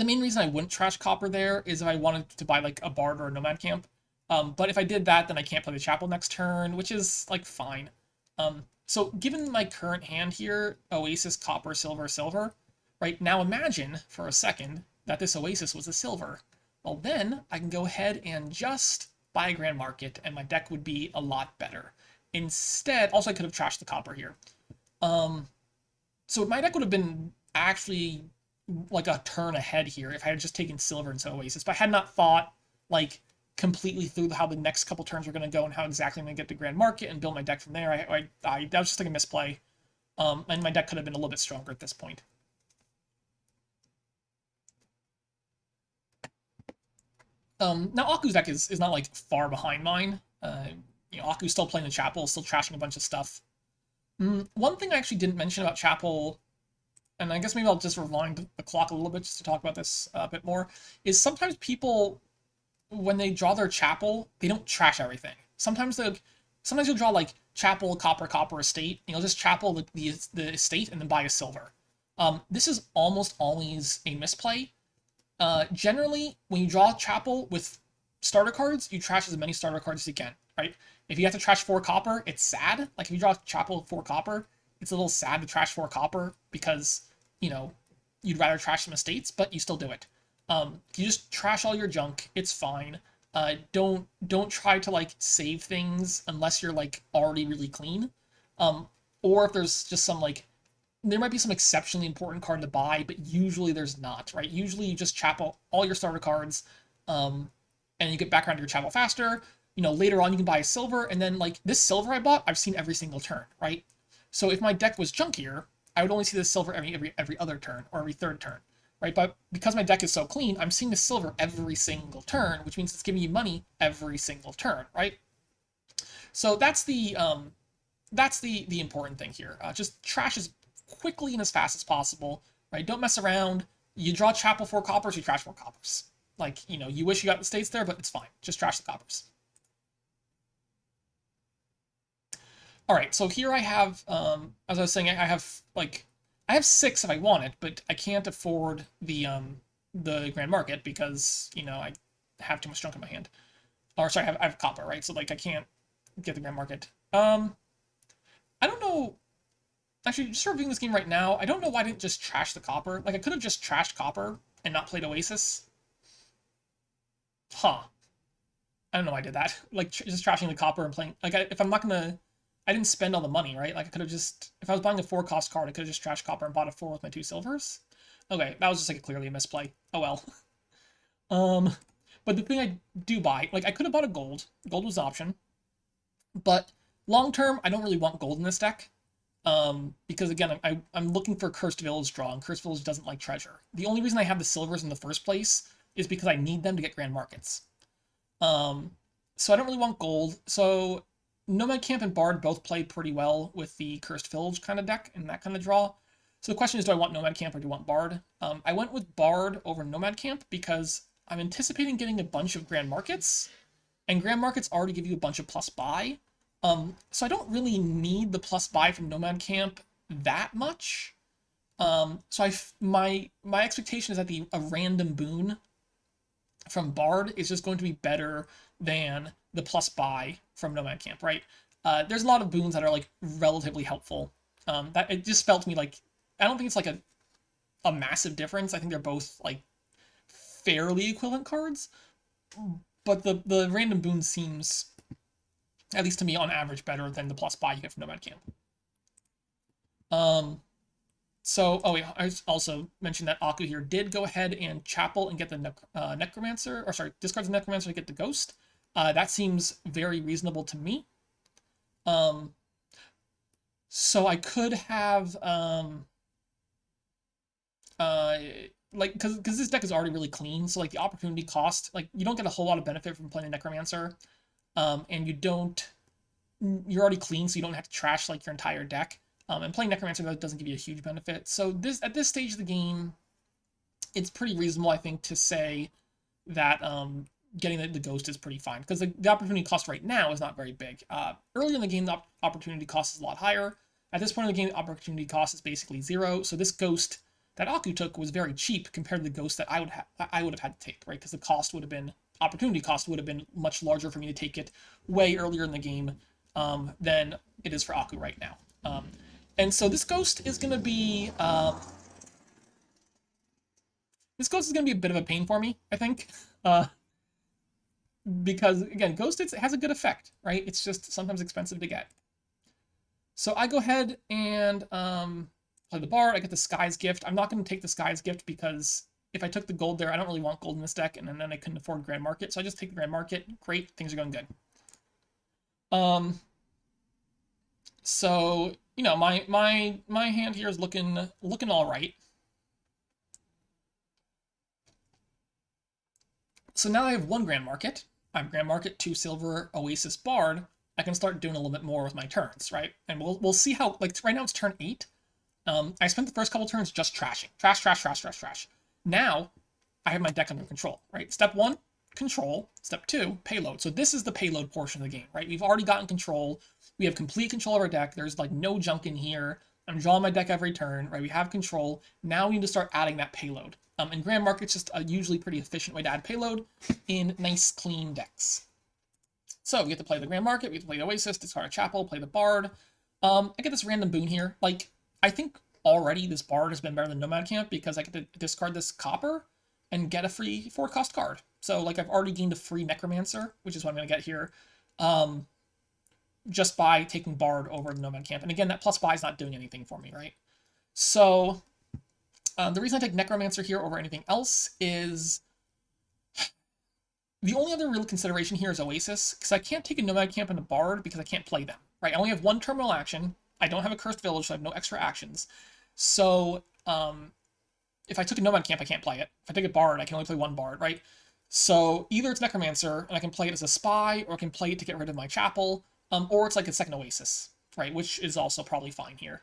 [SPEAKER 1] main reason I wouldn't trash copper there is if I wanted to buy like a bard or a nomad camp. But if I did that, then I can't play the chapel next turn, which is like fine. So given my current hand here, Oasis, copper, silver, silver, right? Now imagine for a second that this Oasis was a silver. Well, then I can go ahead and just buy a Grand Market, and my deck would be a lot better. Instead, also I could have trashed the copper here. So my deck would have been actually like a turn ahead here if I had just taken silver into Oasis, but I had not thought like completely through how the next couple turns were going to go and how exactly I'm going to get to Grand Market and build my deck from there. That was just like a misplay, and my deck could have been a little bit stronger at this point. Now Aku's deck is not like far behind mine. Aku's still playing the Chapel, still trashing a bunch of stuff. One thing I actually didn't mention about Chapel, and I guess maybe I'll just rewind the clock a little bit just to talk about this a bit more, is sometimes people, when they draw their Chapel, they don't trash everything. Sometimes you'll draw like Chapel, copper, copper, estate, and you'll just Chapel the estate and then buy a silver. This is almost always a misplay. Generally, when you draw Chapel with starter cards, you trash as many starter cards as you can, right? If you have to trash 4 copper, it's sad. Like if you draw Chapel with 4 copper, it's a little sad to trash 4 copper because, you'd rather trash some estates, but you still do it. If you just trash all your junk, it's fine. Don't try to like save things unless you're like already really clean. Or if there's just some like there might be some exceptionally important card to buy, but usually there's not, right? Usually you just chapel all your starter cards, and you get back around to your chapel faster. Later on you can buy a silver, and then like this silver I bought, I've seen every single turn, right? So if my deck was junkier, I would only see the silver every other turn or every third turn, right? But because my deck is so clean, I'm seeing the silver every single turn, which means it's giving you money every single turn, right? So that's the important thing here. Just trash as quickly and as fast as possible, right? Don't mess around. You draw chapel 4 coppers, you trash 4 coppers. Like, you wish you got the states there, but it's fine. Just trash the coppers. All right, so here I have, as I was saying, I have 6 if I want it, but I can't afford the Grand Market because, I have too much junk in my hand. Or sorry, I have copper, right? So like I can't get the Grand Market. I don't know. Actually, just reviewing this game right now, I don't know why I didn't just trash the copper. Like, I could have just trashed copper and not played Oasis. Huh. I don't know why I did that. Like, just trashing the copper and playing... Like, if I'm not gonna... I didn't spend all the money, right? Like, I could have just... If I was buying a 4-cost card, I could have just trashed copper and bought a 4 with my 2 silvers. Okay, that was just, like, clearly a misplay. Oh, well. But the thing I do buy... Like, I could have bought a gold. Gold was an option. But long term, I don't really want gold in this deck. Because again, I'm looking for Cursed Village draw, and Cursed Village doesn't like treasure. The only reason I have the silvers in the first place is because I need them to get Grand Markets. So I don't really want gold. So Nomad Camp and Bard both play pretty well with the Cursed Village kind of deck and that kind of draw. So the question is, do I want Nomad Camp or do I want Bard? I went with Bard over Nomad Camp because I'm anticipating getting a bunch of Grand Markets, and Grand Markets already give you a bunch of plus buy. So I don't really need the plus buy from Nomad Camp that much. So my expectation is that a random boon from Bard is just going to be better than the plus buy from Nomad Camp, right? There's a lot of boons that are like relatively helpful. That it just felt to me like I don't think it's like a massive difference. I think they're both like fairly equivalent cards, but the random boon seems, at least to me, on average, better than the plus buy you get from Nomad Camp. So, oh yeah, I also mentioned that Aku here did go ahead and Chapel and get the Necromancer, or sorry, discard the Necromancer to get the Ghost. That seems very reasonable to me. So I could have, like, because this deck is already really clean, so like the opportunity cost, like you don't get a whole lot of benefit from playing the Necromancer, and you're already clean, so you don't have to trash like your entire deck. And playing Necromancer doesn't give you a huge benefit. So at this stage of the game, it's pretty reasonable, I think, to say that getting the Ghost is pretty fine, because the opportunity cost right now is not very big. Earlier in the game, the opportunity cost is a lot higher. At this point in the game, the opportunity cost is basically 0. So this Ghost that Aku took was very cheap compared to the Ghost that I would have had to take, right? Because the opportunity cost would have been much larger for me to take it way earlier in the game than it is for Aku right now. And so this Ghost is going to be a bit of a pain for me, I think, because again, Ghost it has a good effect, right? It's just sometimes expensive to get. So I go ahead and play the Bard. I get the Sky's Gift. I'm not going to take the Sky's Gift because if I took the gold there, I don't really want gold in this deck, and then I couldn't afford Grand Market, so I just take the Grand Market. Great, things are going good. So you know, my hand here is looking all right. So now I have 1 Grand Market. I'm Grand Market, 2 Silver, Oasis, Bard. I can start doing a little bit more with my turns, right? And we'll see how, like, right now it's turn 8. I spent the first couple turns just trashing. Trash. Now, I have my deck under control, right? Step 1, control. Step 2, payload. So this is the payload portion of the game, right? We've already gotten control. We have complete control of our deck. There's, like, no junk in here. I'm drawing my deck every turn, right? We have control. Now we need to start adding that payload. And Grand Market's just a usually pretty efficient way to add payload in nice, clean decks. So we get to play the Grand Market, we get to play the Oasis, discard a Chapel, play the Bard. I get this random boon here. Like, I think already this Bard has been better than Nomad Camp because I get to discard this Copper and get a free 4-cost card. So, like, I've already gained a free Necromancer, which is what I'm going to get here, just by taking Bard over the Nomad Camp. And again, that plus buy is not doing anything for me, right? So the reason I take Necromancer here over anything else is the only other real consideration here is Oasis, because I can't take a Nomad Camp and a Bard because I can't play them, right? I only have 1 terminal action. I don't have a Cursed Village, so I have no extra actions. So if I took a Nomad Camp, I can't play it. If I take a Bard, I can only play 1 Bard, right? So either it's Necromancer, and I can play it as a spy, or I can play it to get rid of my Chapel, or it's like a second Oasis, right? Which is also probably fine here.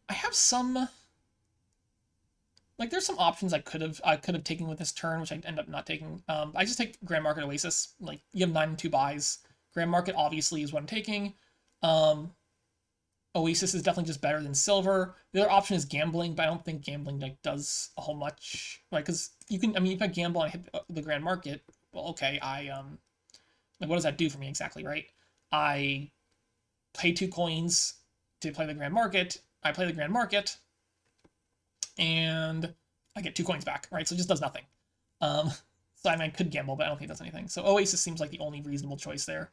[SPEAKER 1] I have some, like, there's some options I could have taken with this turn, which I end up not taking. I just take Grand Market Oasis. Like, you have 9 and 2 buys. Grand Market obviously is what I'm taking. Oasis is definitely just better than Silver. The other option is gambling, but I don't think gambling like does a whole much, right? Because you can, I mean, if I gamble and I hit the Grand Market, well, okay, like, what does that do for me exactly, right? I pay 2 coins to play the Grand Market. I play the Grand Market, and I get 2 coins back, right? So it just does nothing. So I mean, I could gamble, but I don't think it does anything. So Oasis seems like the only reasonable choice there.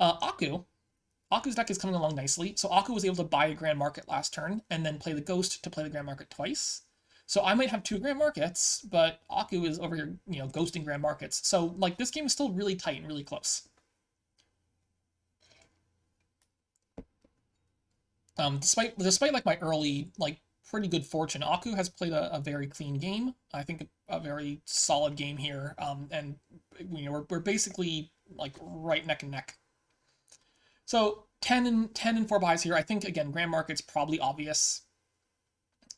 [SPEAKER 1] Aku's deck is coming along nicely. So Aku was able to buy a Grand Market last turn, and then play the Ghost to play the Grand Market twice. So I might have 2 Grand Markets, but Aku is over here, you know, ghosting Grand Markets. So, like, this game is still really tight and really close. Despite like my early, like, pretty good fortune, Aku has played a very clean game. I think a very solid game here. And you know, we're basically like right neck and neck. So 10 and 4 buys here. I think again, Grand Market's probably obvious.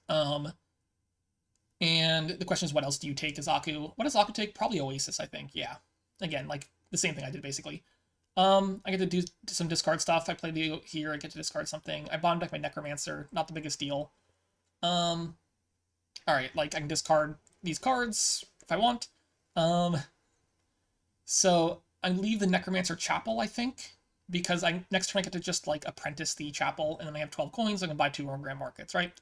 [SPEAKER 1] And the question is, what else do you take as Aku? What does Aku take? Probably Oasis, I think. Yeah. Again, like the same thing I did basically. I get to do some discard stuff. I play the here. I get to discard something. I bottom deck my Necromancer. Not the biggest deal. All right, like I can discard these cards if I want. So I leave the Necromancer Chapel, I think, because next turn I get to just like apprentice the Chapel, and then I have 12 coins. I can buy 2 more Grand Markets, right?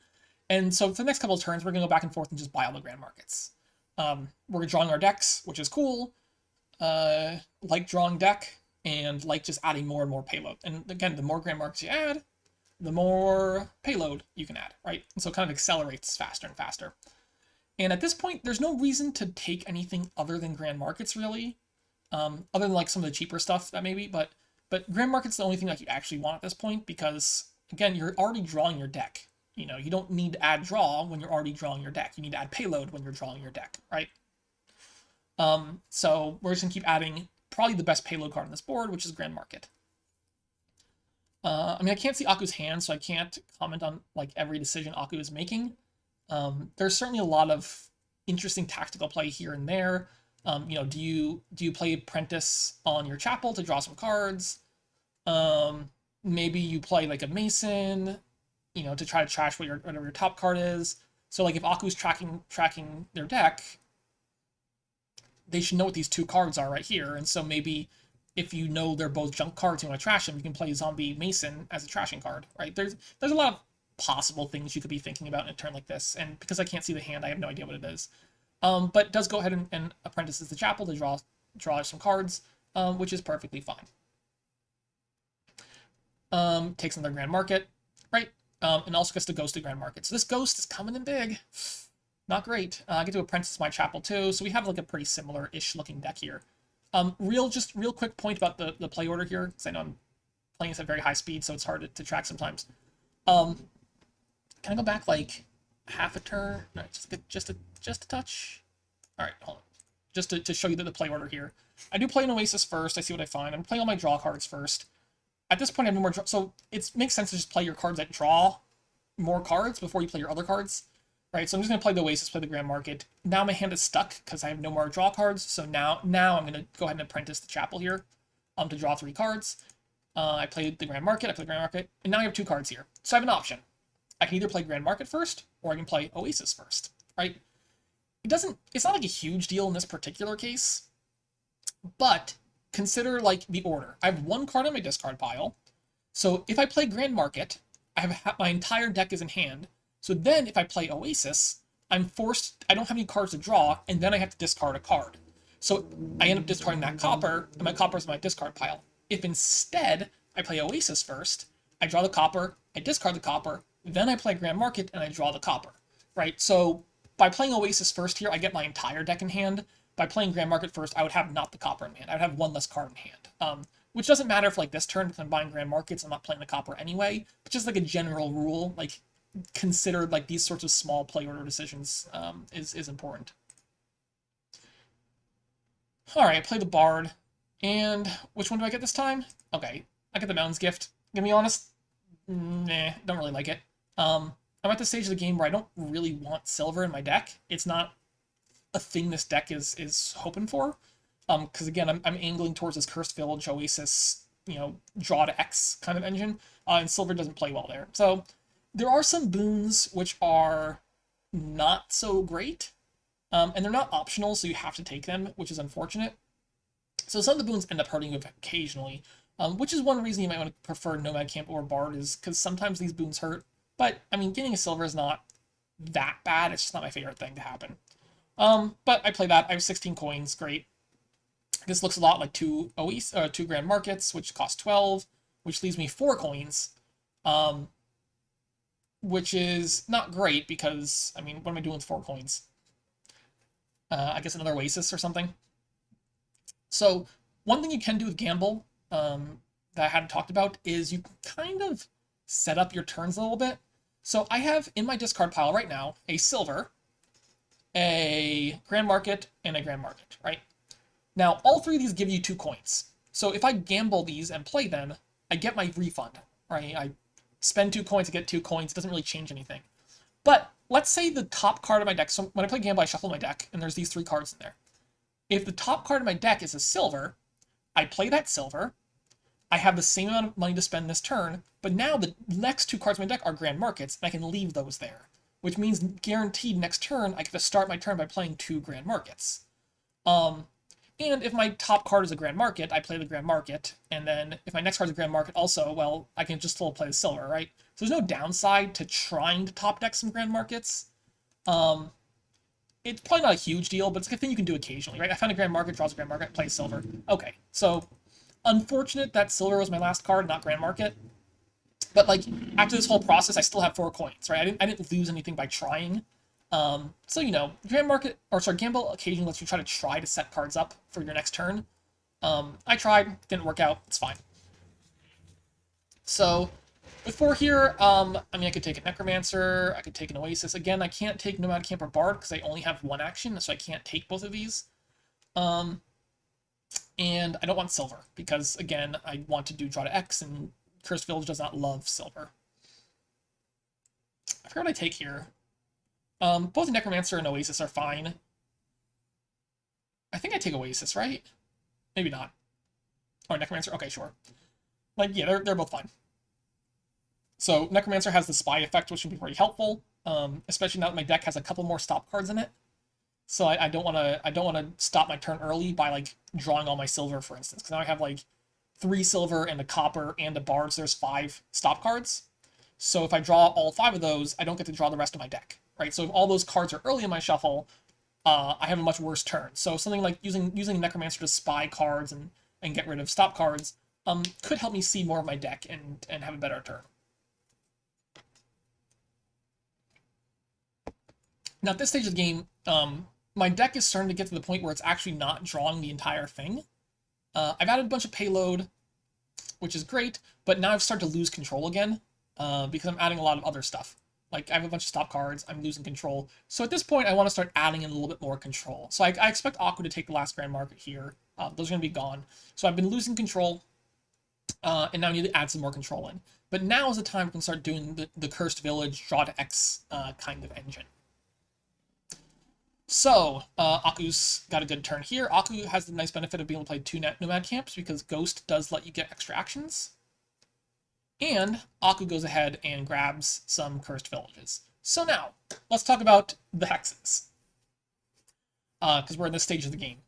[SPEAKER 1] And so for the next couple of turns, we're going to go back and forth and just buy all the grand markets. We're drawing our decks, which is cool. Like drawing deck, and like just adding more and more payload. And again, the more grand markets you add, the more payload you can add, right? And so it kind of accelerates faster and faster. And at this point, there's no reason to take anything other than grand markets, really. Other than like some of the cheaper stuff that maybe, but grand market's the only thing that you actually want at this point, because again, you're already drawing your deck. You know, you don't need to add draw when you're already drawing your deck. You need to add payload when you're drawing your deck, right? So we're just gonna keep adding probably the best payload card on this board, which is Grand Market. I mean, I can't see Aku's hand, so I can't comment on like every decision Aku is making. There's certainly a lot of interesting tactical play here and there. You know, do you play Apprentice on your Chapel to draw some cards? Maybe you play like a Mason, you know, to try to trash whatever your top card is. So like if Aku's tracking their deck, they should know what these two cards are right here. And so maybe if you know they're both junk cards and you want to trash them, you can play Zombie Mason as a trashing card, right? There's a lot of possible things you could be thinking about in a turn like this. And because I can't see the hand, I have no idea what it is. But it does go ahead and apprentices the Chapel to draw some cards, which is perfectly fine. Takes another Grand Market, right? And also gets to Ghost to Grand Market. So this Ghost is coming in big. Not great. I get to apprentice my Chapel too, so we have like a pretty similar-ish looking deck here. Real quick point about the play order here, because I know I'm playing this at very high speed, so it's hard to track sometimes. Can I go back like half a turn? No, just a touch. All right, hold on. Just to show you the play order here. I do play an Oasis first. I see what I find. I'm playing all my draw cards first. At this point, I have no more draw, so it makes sense to just play your cards that draw more cards before you play your other cards. Right, so I'm just going to play the Oasis, play the Grand Market. Now my hand is stuck because I have no more draw cards, so now I'm going to go ahead and apprentice the Chapel here to draw 3 cards. I played the Grand Market, and now I have 2 cards here. So I have an option. I can either play Grand Market first, or I can play Oasis first, right? It's not like a huge deal in this particular case, but consider like the order. I have 1 card on my discard pile, so if I play Grand Market, my entire deck is in hand. So then if I play Oasis, I don't have any cards to draw, and then I have to discard a card. So I end up discarding that copper, and my copper is my discard pile. If instead I play Oasis first, I draw the copper, I discard the copper, then I play Grand Market, and I draw the copper, right? So by playing Oasis first here, I get my entire deck in hand. By playing Grand Market first, I would have not the copper in hand. I would have 1 less card in hand. Which doesn't matter for like this turn, if I'm buying Grand Markets, I'm not playing the copper anyway. But just like a general rule, like consider like these sorts of small play order decisions is important. All right, I play the Bard, and which one do I get this time? Okay, I get the Mountain's Gift. Gonna be honest, nah, don't really like it. I'm at the stage of the game where I don't really want silver in my deck. It's not a thing this deck is hoping for. Because again, I'm angling towards this Cursed Village Oasis, you know, draw to X kind of engine, and silver doesn't play well there. So there are some boons which are not so great, and they're not optional, so you have to take them, which is unfortunate. So some of the boons end up hurting you occasionally, which is one reason you might want to prefer Nomad Camp or Bard, is because sometimes these boons hurt. But, I mean, getting a silver is not that bad. It's just not my favorite thing to happen. But I play that. I have 16 coins. Great. This looks a lot like 2 Grand Markets, which cost 12, which leaves me 4 coins. Which is not great because, I mean, what am I doing with 4 coins? I guess another Oasis or something. So one thing you can do with Gamble that I hadn't talked about is you can kind of set up your turns a little bit. So I have in my discard pile right now a silver, a Grand Market, and a Grand Market, right? Now, all 3 of these give you 2 coins. So if I gamble these and play them, I get my refund, right? I spend 2 coins to get 2 coins. It doesn't really change anything. But let's say the top card of my deck, so when I play Gamble, I shuffle my deck, and there's these 3 cards in there. If the top card of my deck is a silver, I play that silver, I have the same amount of money to spend this turn, but now the next 2 cards in my deck are Grand Markets, and I can leave those there. Which means guaranteed next turn, I get to start my turn by playing 2 Grand Markets. And if my top card is a Grand Market, I play the Grand Market, and then if my next card is a Grand Market also, well, I can just still play the Silver, right? So there's no downside to trying to top deck some Grand Markets. It's probably not a huge deal, but it's a thing you can do occasionally, right? I found a Grand Market, draws a Grand Market, play Silver. Okay, so unfortunate that Silver was my last card, not Grand Market. But like after this whole process, I still have 4 coins, right? I didn't lose anything by trying. So you know, Grand Market or sorry, Gamble occasionally lets you try to set cards up for your next turn. I tried, didn't work out. It's fine. So with 4 here, I mean, I could take a Necromancer, I could take an Oasis. Again, I can't take Nomad Camp or Bard because I only have 1 action, so I can't take both of these. And I don't want Silver because again, I want to do Draw to X, and Cursed Village does not love Silver. I forget what I take here. Both Necromancer and Oasis are fine. I think I take Oasis, right? Maybe not. Or Necromancer? Okay, sure. Like, yeah, they're both fine. So Necromancer has the Spy effect, which would be very helpful, especially now that my deck has a couple more stop cards in it. So I don't want to stop my turn early by like drawing all my silver, for instance, because now I have like 3 silver and a copper and a bard, so there's 5 stop cards. So if I draw all 5 of those, I don't get to draw the rest of my deck, right? So if all those cards are early in my shuffle, I have a much worse turn. So something like using Necromancer to spy cards and get rid of stop cards could help me see more of my deck and have a better turn. Now at this stage of the game, my deck is starting to get to the point where it's actually not drawing the entire thing. I've added a bunch of payload, which is great, but now I've started to lose control again because I'm adding a lot of other stuff. Like, I have a bunch of stop cards, I'm losing control. So at this point, I want to start adding in a little bit more control. So I expect Aqua to take the last Grand Market here. Those are going to be gone. So I've been losing control, and now I need to add some more control in. But now is the time we can start doing the Cursed Village, Draw to X kind of engine. So, Aku's got a good turn here. Aku has the nice benefit of being able to play 2 Nomad Camps because Ghost does let you get extra actions. And Aku goes ahead and grabs some Cursed Villages. So now, let's talk about the hexes. Because we're in this stage of the game.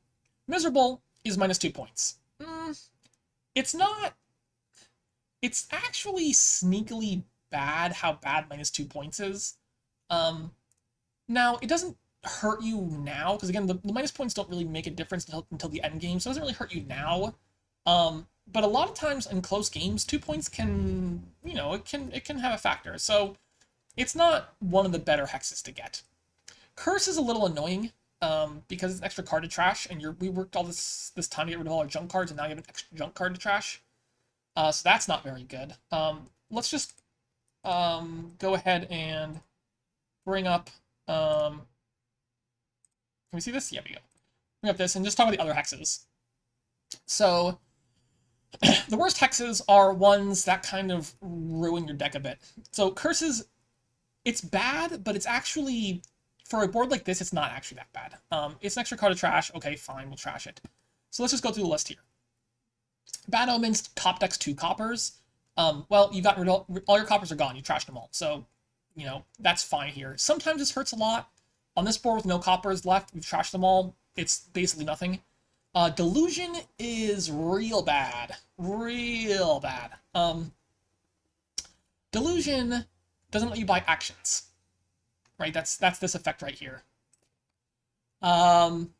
[SPEAKER 1] Miserable is -2 points. It's not... It's actually sneakily bad how bad -2 points is. Now, it doesn't hurt you now, because again, the minus points don't really make a difference until the end game, so it doesn't really hurt you now. But a lot of times in close games, 2 points can, you know, it can have a factor. So it's not one of the better hexes to get. Curse is a little annoying because it's extra card to trash, and we worked all this time to get rid of all our junk cards, and now you have an extra junk card to trash. So that's not very good. Let's just go ahead and bring up. Can we see this? Yeah, we go. Bring up this and just talk about the other hexes. So the worst hexes are ones that kind of ruin your deck a bit. So curses, it's bad, but it's actually, for a board like this, it's not actually that bad. It's an extra card to trash. Okay, fine, we'll trash it. So let's just go through the list here. Bad Omens top decks 2 coppers. Well, you got rid of all your coppers are gone. You trashed them all. So, you know, that's fine here. Sometimes this hurts a lot. On this board with no coppers left, we've trashed them all. It's basically nothing. Delusion is real bad. Real bad. Delusion doesn't let you buy actions. Right? That's this effect right here. And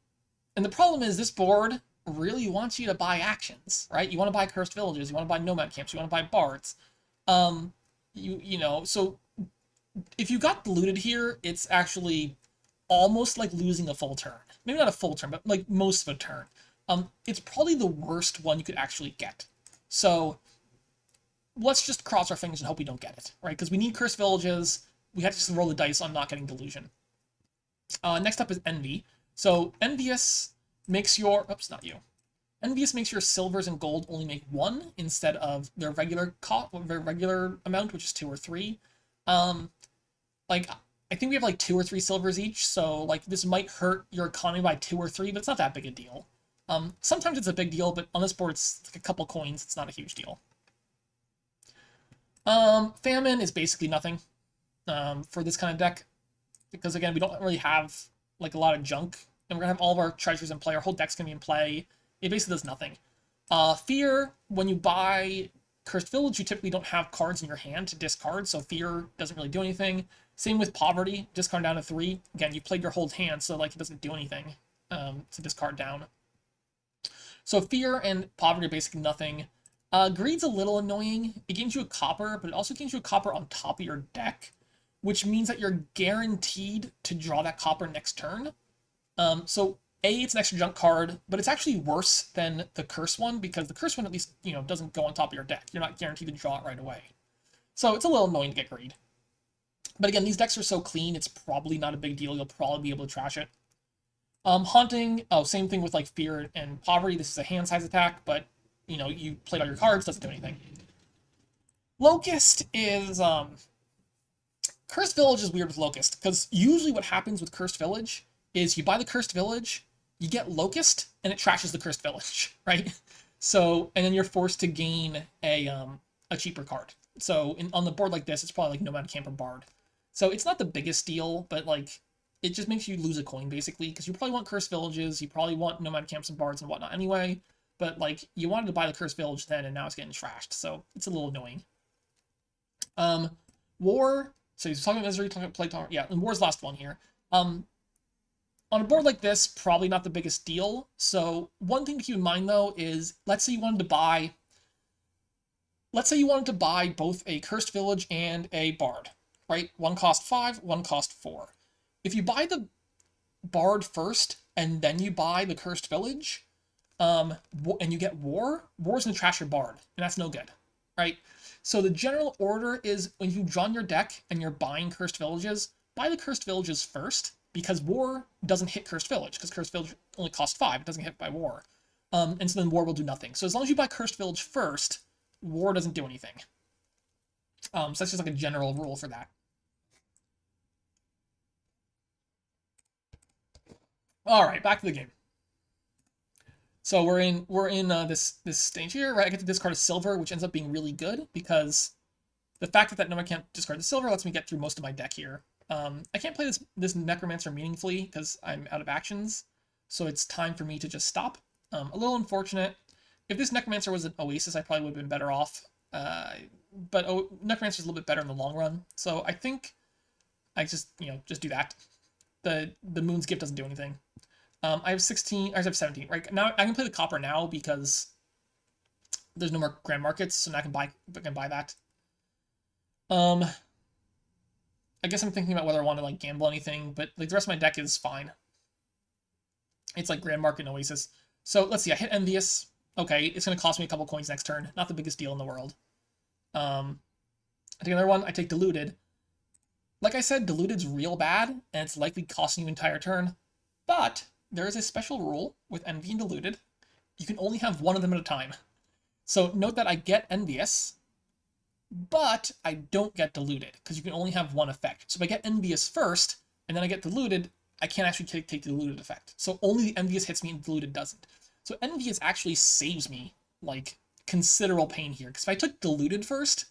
[SPEAKER 1] the problem is this board really wants you to buy actions, right? You want to buy Cursed Villages, you want to buy Nomad Camps, you want to buy Bards. You know, so if you got diluted here, it's actually almost like losing a full turn. Maybe not a full turn, but like most of a turn. It's probably the worst one you could actually get. So let's just cross our fingers and hope we don't get it, right? Because we need Cursed Villages. We have to just roll the dice on not getting Delusion. Next up is Envy. So Envious makes your... Oops, not you. Envious makes your silvers and gold only make 1 instead of their regular amount, which is 2 or 3. Like, I think we have like 2 or 3 silvers each, so like this might hurt your economy by 2 or 3, but it's not that big a deal. Sometimes it's a big deal, but on this board it's like a couple coins. It's not a huge deal. Famine is basically nothing for this kind of deck, because again, we don't really have like a lot of junk and we're gonna have all of our treasures in play. Our whole deck's gonna be in play. It basically does nothing. Fear, when you buy Cursed Village, you typically don't have cards in your hand to discard, so Fear doesn't really do anything. Same with Poverty, discard down to 3. Again, you played your whole hand, so like it doesn't do anything to discard down. So Fear and Poverty are basically nothing. Greed's a little annoying. It gains you a copper, but it also gains you a copper on top of your deck, which means that you're guaranteed to draw that copper next turn. So it's an extra junk card, but it's actually worse than the curse one because the curse one at least, doesn't go on top of your deck. You're not guaranteed to draw it right away. So it's a little annoying to get greed. But again, these decks are so clean, it's probably not a big deal. You'll probably be able to trash it. Haunting, same thing with like Fear and Poverty. This is a hand size attack, but you played all your cards, doesn't do anything. Locust is Cursed Village is weird with Locust, because usually what happens with Cursed Village is you buy the Cursed Village, you get Locust, and it trashes the Cursed Village, right? So, and then you're forced to gain a cheaper card. So on the board like this, it's probably like Nomad Camp or Bard. So it's not the biggest deal, but like it just makes you lose a coin basically, because you probably want Cursed Villages, you probably want Nomad Camps and Bards and whatnot anyway, but like you wanted to buy the Cursed Village then, and now it's getting trashed, so it's a little annoying. War. So he's talking about Misery, talking about Play Tower. Yeah, and War's last one here. On a board like this, probably not the biggest deal. So one thing to keep in mind though is, let's say you wanted to buy both a Cursed Village and a Bard, right? One cost 5, one cost 4. If you buy the Bard first and then you buy the Cursed Village, and you get War's gonna trash your Bard, and that's no good, right? So the general order is, when you've drawn your deck and you're buying Cursed Villages, buy the Cursed Villages first, because War doesn't hit Cursed Village, because Cursed Village only costs 5, it doesn't hit by War. And so then War will do nothing. So as long as you buy Cursed Village first, War doesn't do anything. So that's just like a general rule for that. All right, back to the game. So we're in this stage here, right? I get to discard a silver, which ends up being really good because the fact that Nomad can't discard the silver lets me get through most of my deck here. I can't play this Necromancer meaningfully because I'm out of actions, so it's time for me to just stop. A little unfortunate. If this Necromancer was an Oasis, I probably would have been better off. But Necromancer is a little bit better in the long run, so I think I just do that. The Moon's Gift doesn't do anything. I have 16. I have 17. Right now, I can play the copper now because there's no more grand markets, so now I can buy that. I guess I'm thinking about whether I want to like gamble anything, but like the rest of my deck is fine. It's like grand market and Oasis. So let's see. I hit Envious. Okay, it's gonna cost me a couple coins next turn. Not the biggest deal in the world. I take another one. I take Diluted. Like I said, Diluted's real bad, and it's likely costing you an entire turn. But there is a special rule with Envy and Diluted. You can only have one of them at a time. So note that I get Envious, but I don't get Diluted, because you can only have one effect. So if I get Envious first, and then I get Diluted, I can't actually take the Diluted effect. So only the Envious hits me and Diluted doesn't. So Envious actually saves me, like, considerable pain here. Because if I took Diluted first,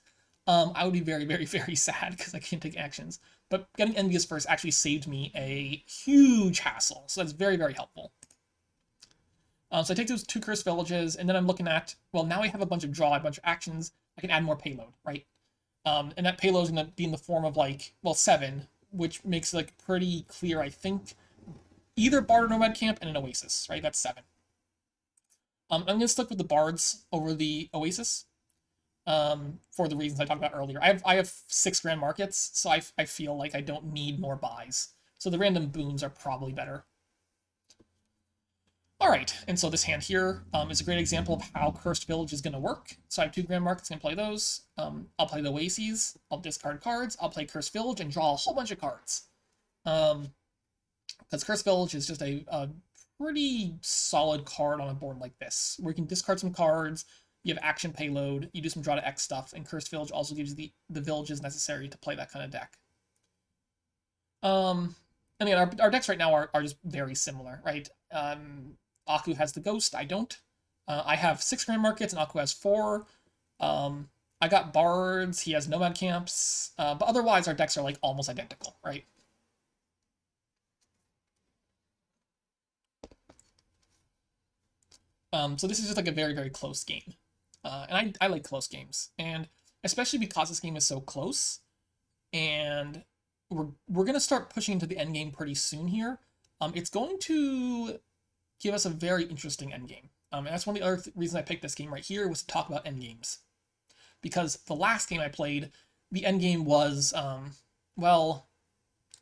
[SPEAKER 1] I would be very, very, very sad because I can't take actions. But getting Envious first actually saved me a huge hassle. So that's very, very helpful. So I take those 2 Cursed Villages, and then I'm looking at, well, now I have a bunch of draw, a bunch of actions. I can add more payload, right? And that payload is going to be in the form of, like, well, 7, which makes it, like, pretty clear, I think. Either Bard or Nomad Camp and an Oasis, right? That's 7. I'm going to stick with the Bards over the Oasis. For the reasons I talked about earlier. I have 6 grand markets, so I feel like I don't need more buys. So the random boons are probably better. Alright, and so this hand here is a great example of how Cursed Village is going to work. So I have 2 grand markets, I can play those. I'll play the Oases, I'll discard cards, I'll play Cursed Village, and draw a whole bunch of cards. Because Cursed Village is just a pretty solid card on a board like this, where you can discard some cards, you have action payload, you do some draw to X stuff, and Cursed Village also gives you the villages necessary to play that kind of deck. And again, our decks right now are just very similar, right? Aku has the Ghost, I don't. I have 6 grand markets, and Aku has 4. I got Bards, he has Nomad Camps, but otherwise our decks are like almost identical, right? So this is just like a very, very close game. And I like close games. And especially because this game is so close, and we're gonna start pushing into the end game pretty soon here. It's going to give us a very interesting end game. And that's one of the other reasons I picked this game right here was to talk about end games. Because the last game I played, the end game was well,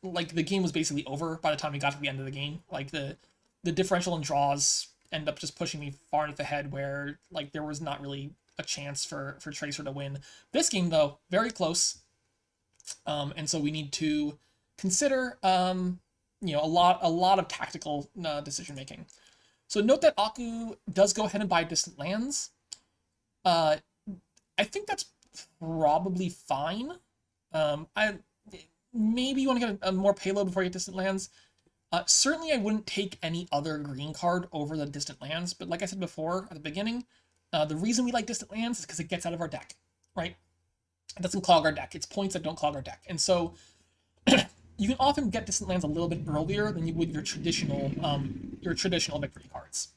[SPEAKER 1] like the game was basically over by the time we got to the end of the game. Like the differential in draws end up just pushing me far enough ahead where like there was not really a chance for Tracer to win. This game though, very close. And so we need to consider a lot of tactical decision making. So note that Aku does go ahead and buy distant lands. Uh, I think that's probably fine. I maybe you want to get a more payload before you get distant lands. Certainly, I wouldn't take any other green card over the distant lands. But like I said before at the beginning, the reason we like distant lands is because it gets out of our deck, right? It doesn't clog our deck. It's points that don't clog our deck, and so you can often get distant lands a little bit earlier than you would your traditional victory cards.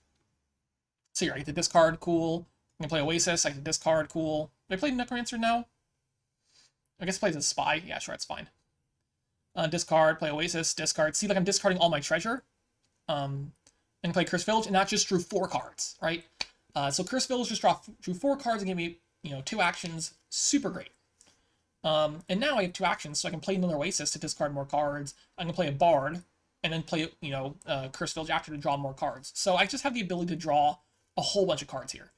[SPEAKER 1] So here, I get to discard, cool. I'm gonna play Oasis. I get to discard, cool. Did I play Necromancer now? I guess it plays a Spy. Yeah, sure, it's fine. Discard, play Oasis, discard. See, like I'm discarding all my treasure. And play Curse Village, and that just drew 4 cards, right? So Curse Village just drew 4 cards and gave me, 2 actions. Super great. And now I have 2 actions, so I can play another Oasis to discard more cards. I can play a Bard, and then play, Curse Village after to draw more cards. So I just have the ability to draw a whole bunch of cards here.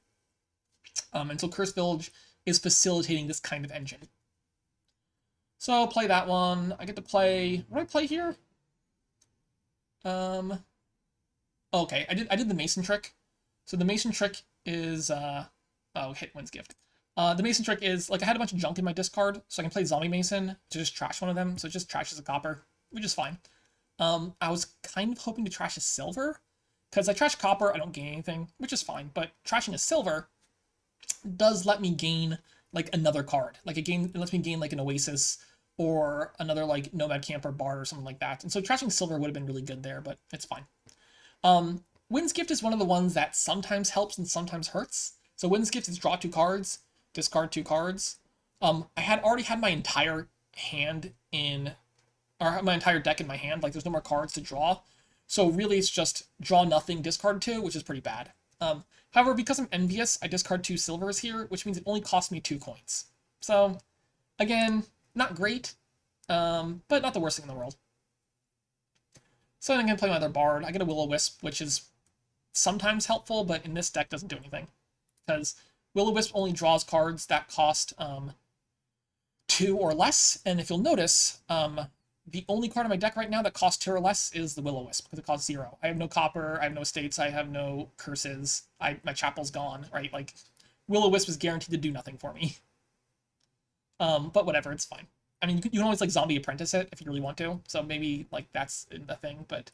[SPEAKER 1] And so Curse Village is facilitating this kind of engine. So play that one. I get to play. What do I play here? Okay, I did the Mason trick. So the Mason trick is hit wins gift. The Mason trick is like I had a bunch of junk in my discard, so I can play Zombie Mason to just trash one of them. So it just trashes a copper, which is fine. I was kind of hoping to trash a silver, because I trash copper, I don't gain anything, which is fine. But trashing a silver does let me gain like another card. Like it lets me gain like an Oasis or another like Nomad Camper Bard or something like that. And so trashing silver would have been really good there, but it's fine. Wind's Gift is one of the ones that sometimes helps and sometimes hurts. So Wind's Gift is draw 2 cards, discard 2 cards. I had already had my entire hand in, or my entire deck in my hand. Like there's no more cards to draw. So really it's just draw nothing, discard 2, which is pretty bad. However, because I'm envious, I discard 2 silvers here, which means it only costs me 2 coins. So, again, not great, but not the worst thing in the world. So I'm going to play my other Bard. I get a Will-O-Wisp, which is sometimes helpful, but in this deck doesn't do anything. Because Will-O-Wisp only draws cards that cost 2 or less, and if you'll notice, the only card in my deck right now that costs 2 or less is the Will-O-Wisp, because it costs 0. I have no copper, I have no estates, I have no curses, my chapel's gone, right? Like, Will-O-Wisp is guaranteed to do nothing for me. But whatever, it's fine. I mean, you can always, like, Zombie Apprentice it if you really want to, so maybe, like, that's the thing, but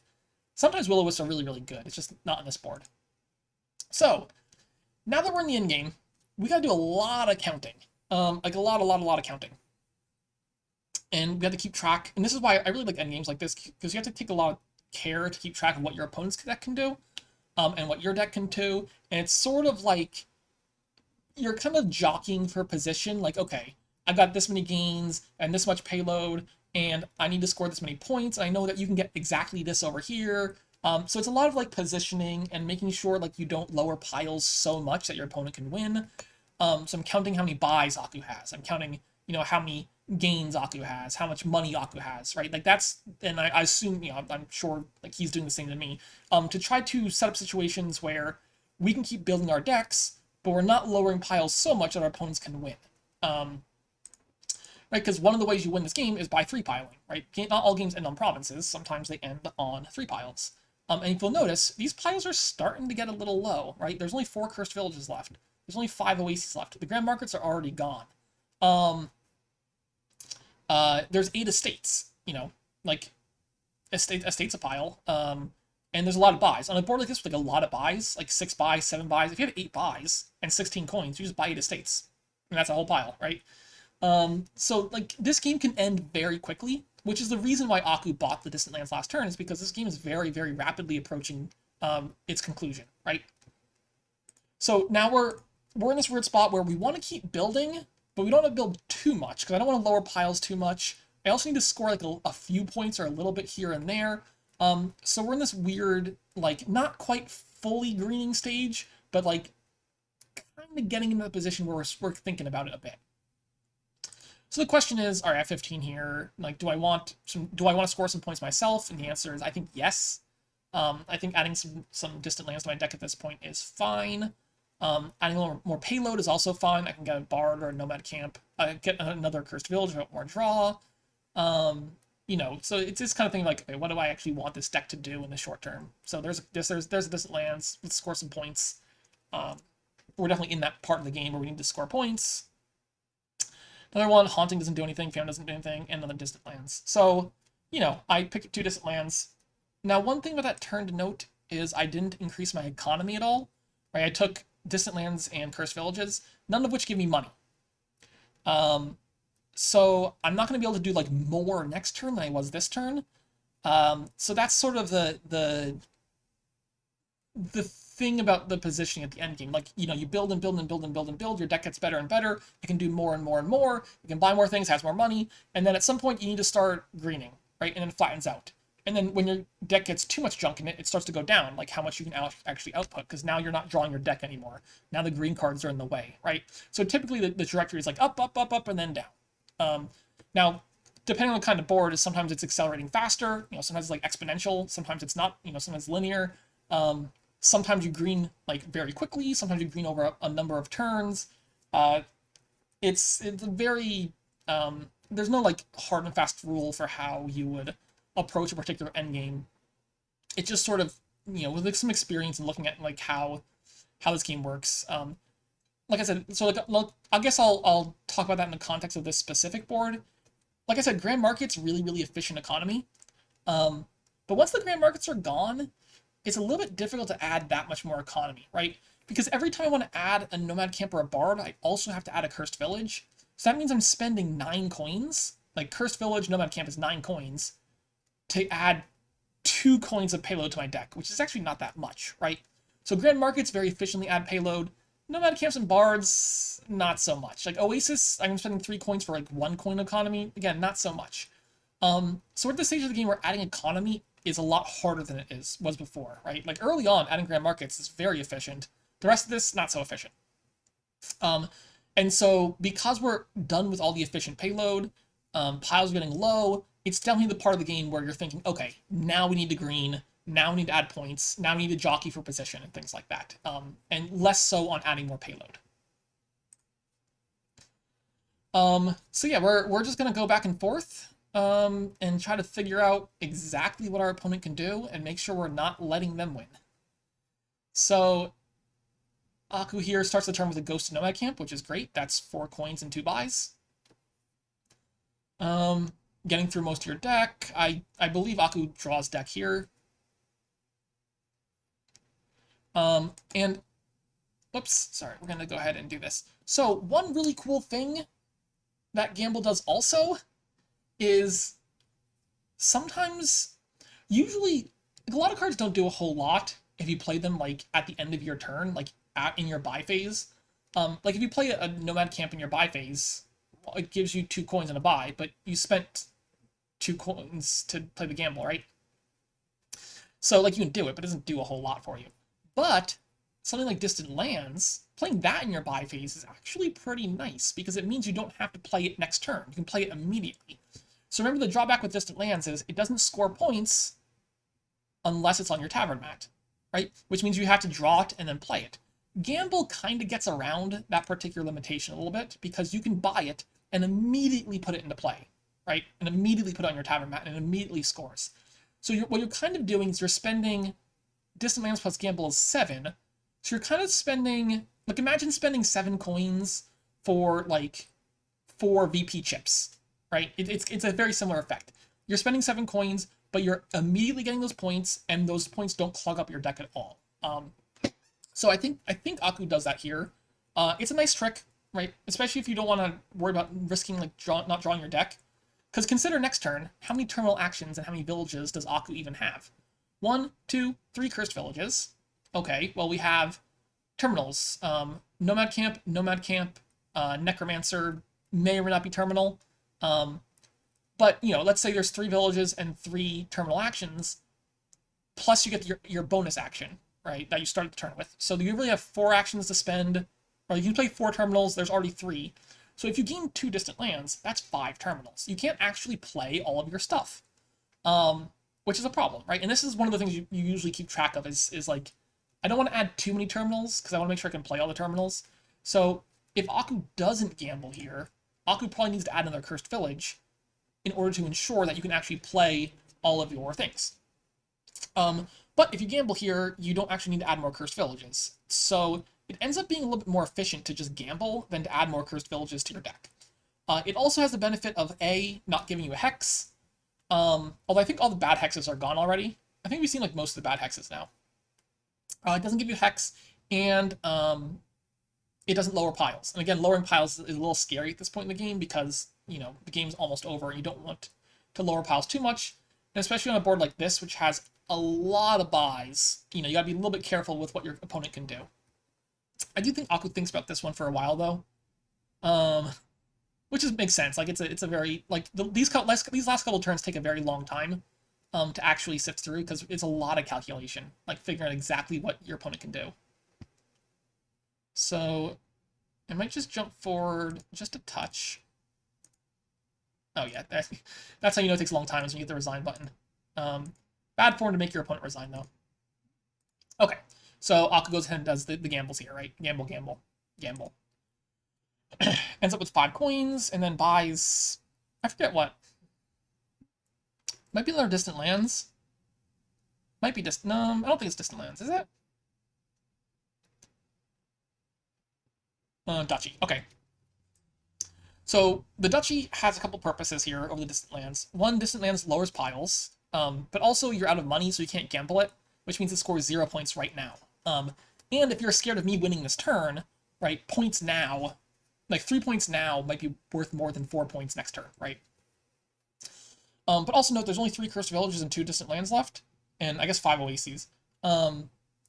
[SPEAKER 1] sometimes Will-O-Wisps are really, really good. It's just not on this board. So, now that we're in the end game, we gotta do a lot of counting. Like, a lot of counting. And we have to keep track, and this is why I really like endgames like this, because you have to take a lot of care to keep track of what your opponent's deck can do, and what your deck can do, and it's sort of like you're kind of jockeying for position, like, okay, I've got this many gains, and this much payload, and I need to score this many points, and I know that you can get exactly this over here, so it's a lot of, like, positioning, and making sure, like, you don't lower piles so much that your opponent can win. So I'm counting how many buys Aku has, I'm counting, how many gains Aku has, how much money Aku has, right? Like that's, and I assume, I'm sure like he's doing the same to me, to try to set up situations where we can keep building our decks, but we're not lowering piles so much that our opponents can win. Right? Because one of the ways you win this game is by 3-piling, right? Not all games end on provinces, sometimes they end on 3 piles. And if you'll notice, these piles are starting to get a little low, right? There's only 4 cursed villages left. There's only 5 oases left. The grand markets are already gone. There's 8 estates, like estates a pile, and there's a lot of buys. On a board like this with like a lot of buys, like 6 buys, 7 buys, if you have 8 buys and 16 coins, you just buy 8 estates. And that's a whole pile, right? So like this game can end very quickly, which is the reason why Aku bought the Distant Lands last turn, is because this game is very, very rapidly approaching its conclusion, right? So now we're in this weird spot where we want to keep building, but we don't want to build too much because I don't want to lower piles too much. I also need to score like a few points or a little bit here and there. So we're in this weird, like, not quite fully greening stage, but like kind of getting into the position where we're thinking about it a bit. So the question is, all right, I have 15 here. Like, do I want to score some points myself? And the answer is, I think yes. I think adding some distant lands to my deck at this point is fine. Adding a little more payload is also fine. I can get a Bard or a Nomad Camp. Get another Cursed Village, more draw. So it's this kind of thing like, okay, what do I actually want this deck to do in the short term? So there's distant lands. Let's score some points. We're definitely in that part of the game where we need to score points. Another one, Haunting doesn't do anything, Phantom doesn't do anything, and another distant lands. So, I picked 2 distant lands. Now, one thing about that turn to note is I didn't increase my economy at all. Right? I took distant lands and cursed villages, none of which give me money. So I'm not going to be able to do like more next turn than I was this turn. So that's sort of the thing about the positioning at the end game. Like, you build and build and build and build and build. Your deck gets better and better. It can do more and more and more. You can buy more things, has more money, and then at some point you need to start greening, right? And then it flattens out. And then when your deck gets too much junk in it, it starts to go down, like how much you can actually output, because now you're not drawing your deck anymore. Now the green cards are in the way, right? So typically the trajectory is like up, up, up, up, and then down. Now, depending on the kind of board, sometimes it's accelerating faster. Sometimes it's like exponential. Sometimes it's not. Sometimes linear. Sometimes you green like very quickly. Sometimes you green over a number of turns. It's a very there's no like hard and fast rule for how you would approach a particular endgame. It's just sort of with like some experience and looking at like how this game works. Like I said, so like I guess I'll talk about that in the context of this specific board. Like I said, grand markets really efficient economy. But once the grand markets are gone, it's a little bit difficult to add that much more economy, right? Because every time I want to add a Nomad Camp or a Bard, I also have to add a Cursed Village. So that means I'm spending 9 coins. Like, Cursed Village, Nomad Camp is 9 coins to add 2 coins of payload to my deck, which is actually not that much, right? So Grand Markets very efficiently add payload. Nomad Camps and Bards, not so much. Like Oasis, I'm spending 3 coins for like 1 coin economy. Again, not so much. So at this stage of the game where adding economy is a lot harder than it was before, right? Like early on, adding Grand Markets is very efficient. The rest of this, not so efficient. And so because we're done with all the efficient payload, piles are getting low, it's definitely the part of the game where you're thinking, okay, now we need to green, now we need to add points, now we need to jockey for position and things like that. And less so on adding more payload. So yeah, we're just gonna go back and forth and try to figure out exactly what our opponent can do and make sure we're not letting them win. So Aku here starts the turn with a Ghost Nomad Camp, which is great. That's 4 coins and 2 buys. Getting through most of your deck. I believe Aku draws deck here. And whoops, sorry, we're gonna go ahead and do this. So one really cool thing that Gamble does also is sometimes, usually, like, a lot of cards don't do a whole lot if you play them like at the end of your turn, like in your buy phase. Like if you play a Nomad Camp in your buy phase, it gives you 2 coins and a buy, but you spent 2 coins to play the gamble, right? So like you can do it, but it doesn't do a whole lot for you. But something like Distant Lands, playing that in your buy phase is actually pretty nice because it means you don't have to play it next turn. You can play it immediately. So remember, the drawback with Distant Lands is it doesn't score points unless it's on your tavern mat, right? Which means you have to draw it and then play it. Gamble kind of gets around that particular limitation a little bit because you can buy it and immediately put it into play, right? And immediately put it on your tavern mat and it immediately scores. So what you're kind of doing is you're spending Distant Lands plus Gamble is 7. So you're kind of spending, like, imagine spending 7 coins for like 4 VP chips, right? It's a very similar effect. You're spending 7 coins, but you're immediately getting those points, and those points don't clog up your deck at all. So I think Aku does that here. It's a nice trick, right? Especially if you don't want to worry about risking like not drawing your deck. Because consider next turn, how many terminal actions and how many villages does Aku even have? 1, 2, 3 cursed villages. Okay, well we have terminals. Nomad Camp, Necromancer may or may not be terminal. Um, but, let's say there's 3 villages and 3 terminal actions, plus you get your bonus action, right, that you start the turn with. So you really have 4 actions to spend, or you can play 4 terminals, there's already 3. So if you gain 2 distant lands, that's 5 terminals. You can't actually play all of your stuff, which is a problem, right? And this is one of the things you usually keep track of is like, I don't want to add too many terminals because I want to make sure I can play all the terminals. So if Aku doesn't gamble here, Aku probably needs to add another Cursed Village in order to ensure that you can actually play all of your things. But if you gamble here, you don't actually need to add more Cursed Villages. So it ends up being a little bit more efficient to just gamble than to add more Cursed Villages to your deck. It also has the benefit of A, not giving you a Hex. Although I think all the bad hexes are gone already. I think we've seen like most of the bad hexes now. It doesn't give you Hex, and it doesn't lower piles. And again, lowering piles is a little scary at this point in the game because, the game's almost over and you don't want to lower piles too much. And especially on a board like this, which has a lot of buys, you gotta be a little bit careful with what your opponent can do. I do think Aku thinks about this one for a while, though. Which makes sense. Like, it's a very, like, these last couple turns take a very long time to actually sift through, because it's a lot of calculation, like figuring out exactly what your opponent can do. So I might just jump forward just a touch. Oh yeah, that's how you know it takes a long time, is when you get the resign button. Bad form to make your opponent resign, though. Okay, so Akka goes ahead and does the gambles here, right? Gamble, gamble, gamble. Ends up with 5 coins, and then buys, I forget what. Might be another Distant Lands. Might be no, I don't think it's Distant Lands, is it? Duchy, okay. So the Duchy has a couple purposes here over the Distant Lands. One, Distant Lands lowers piles, but also you're out of money, so you can't gamble it, which means it scores 0 points right now. And if you're scared of me winning this turn, right, points now, like 3 points now might be worth more than 4 points next turn, right? But also note there's only 3 Cursed Villages and 2 Distant Lands left, and I guess 5 Oases.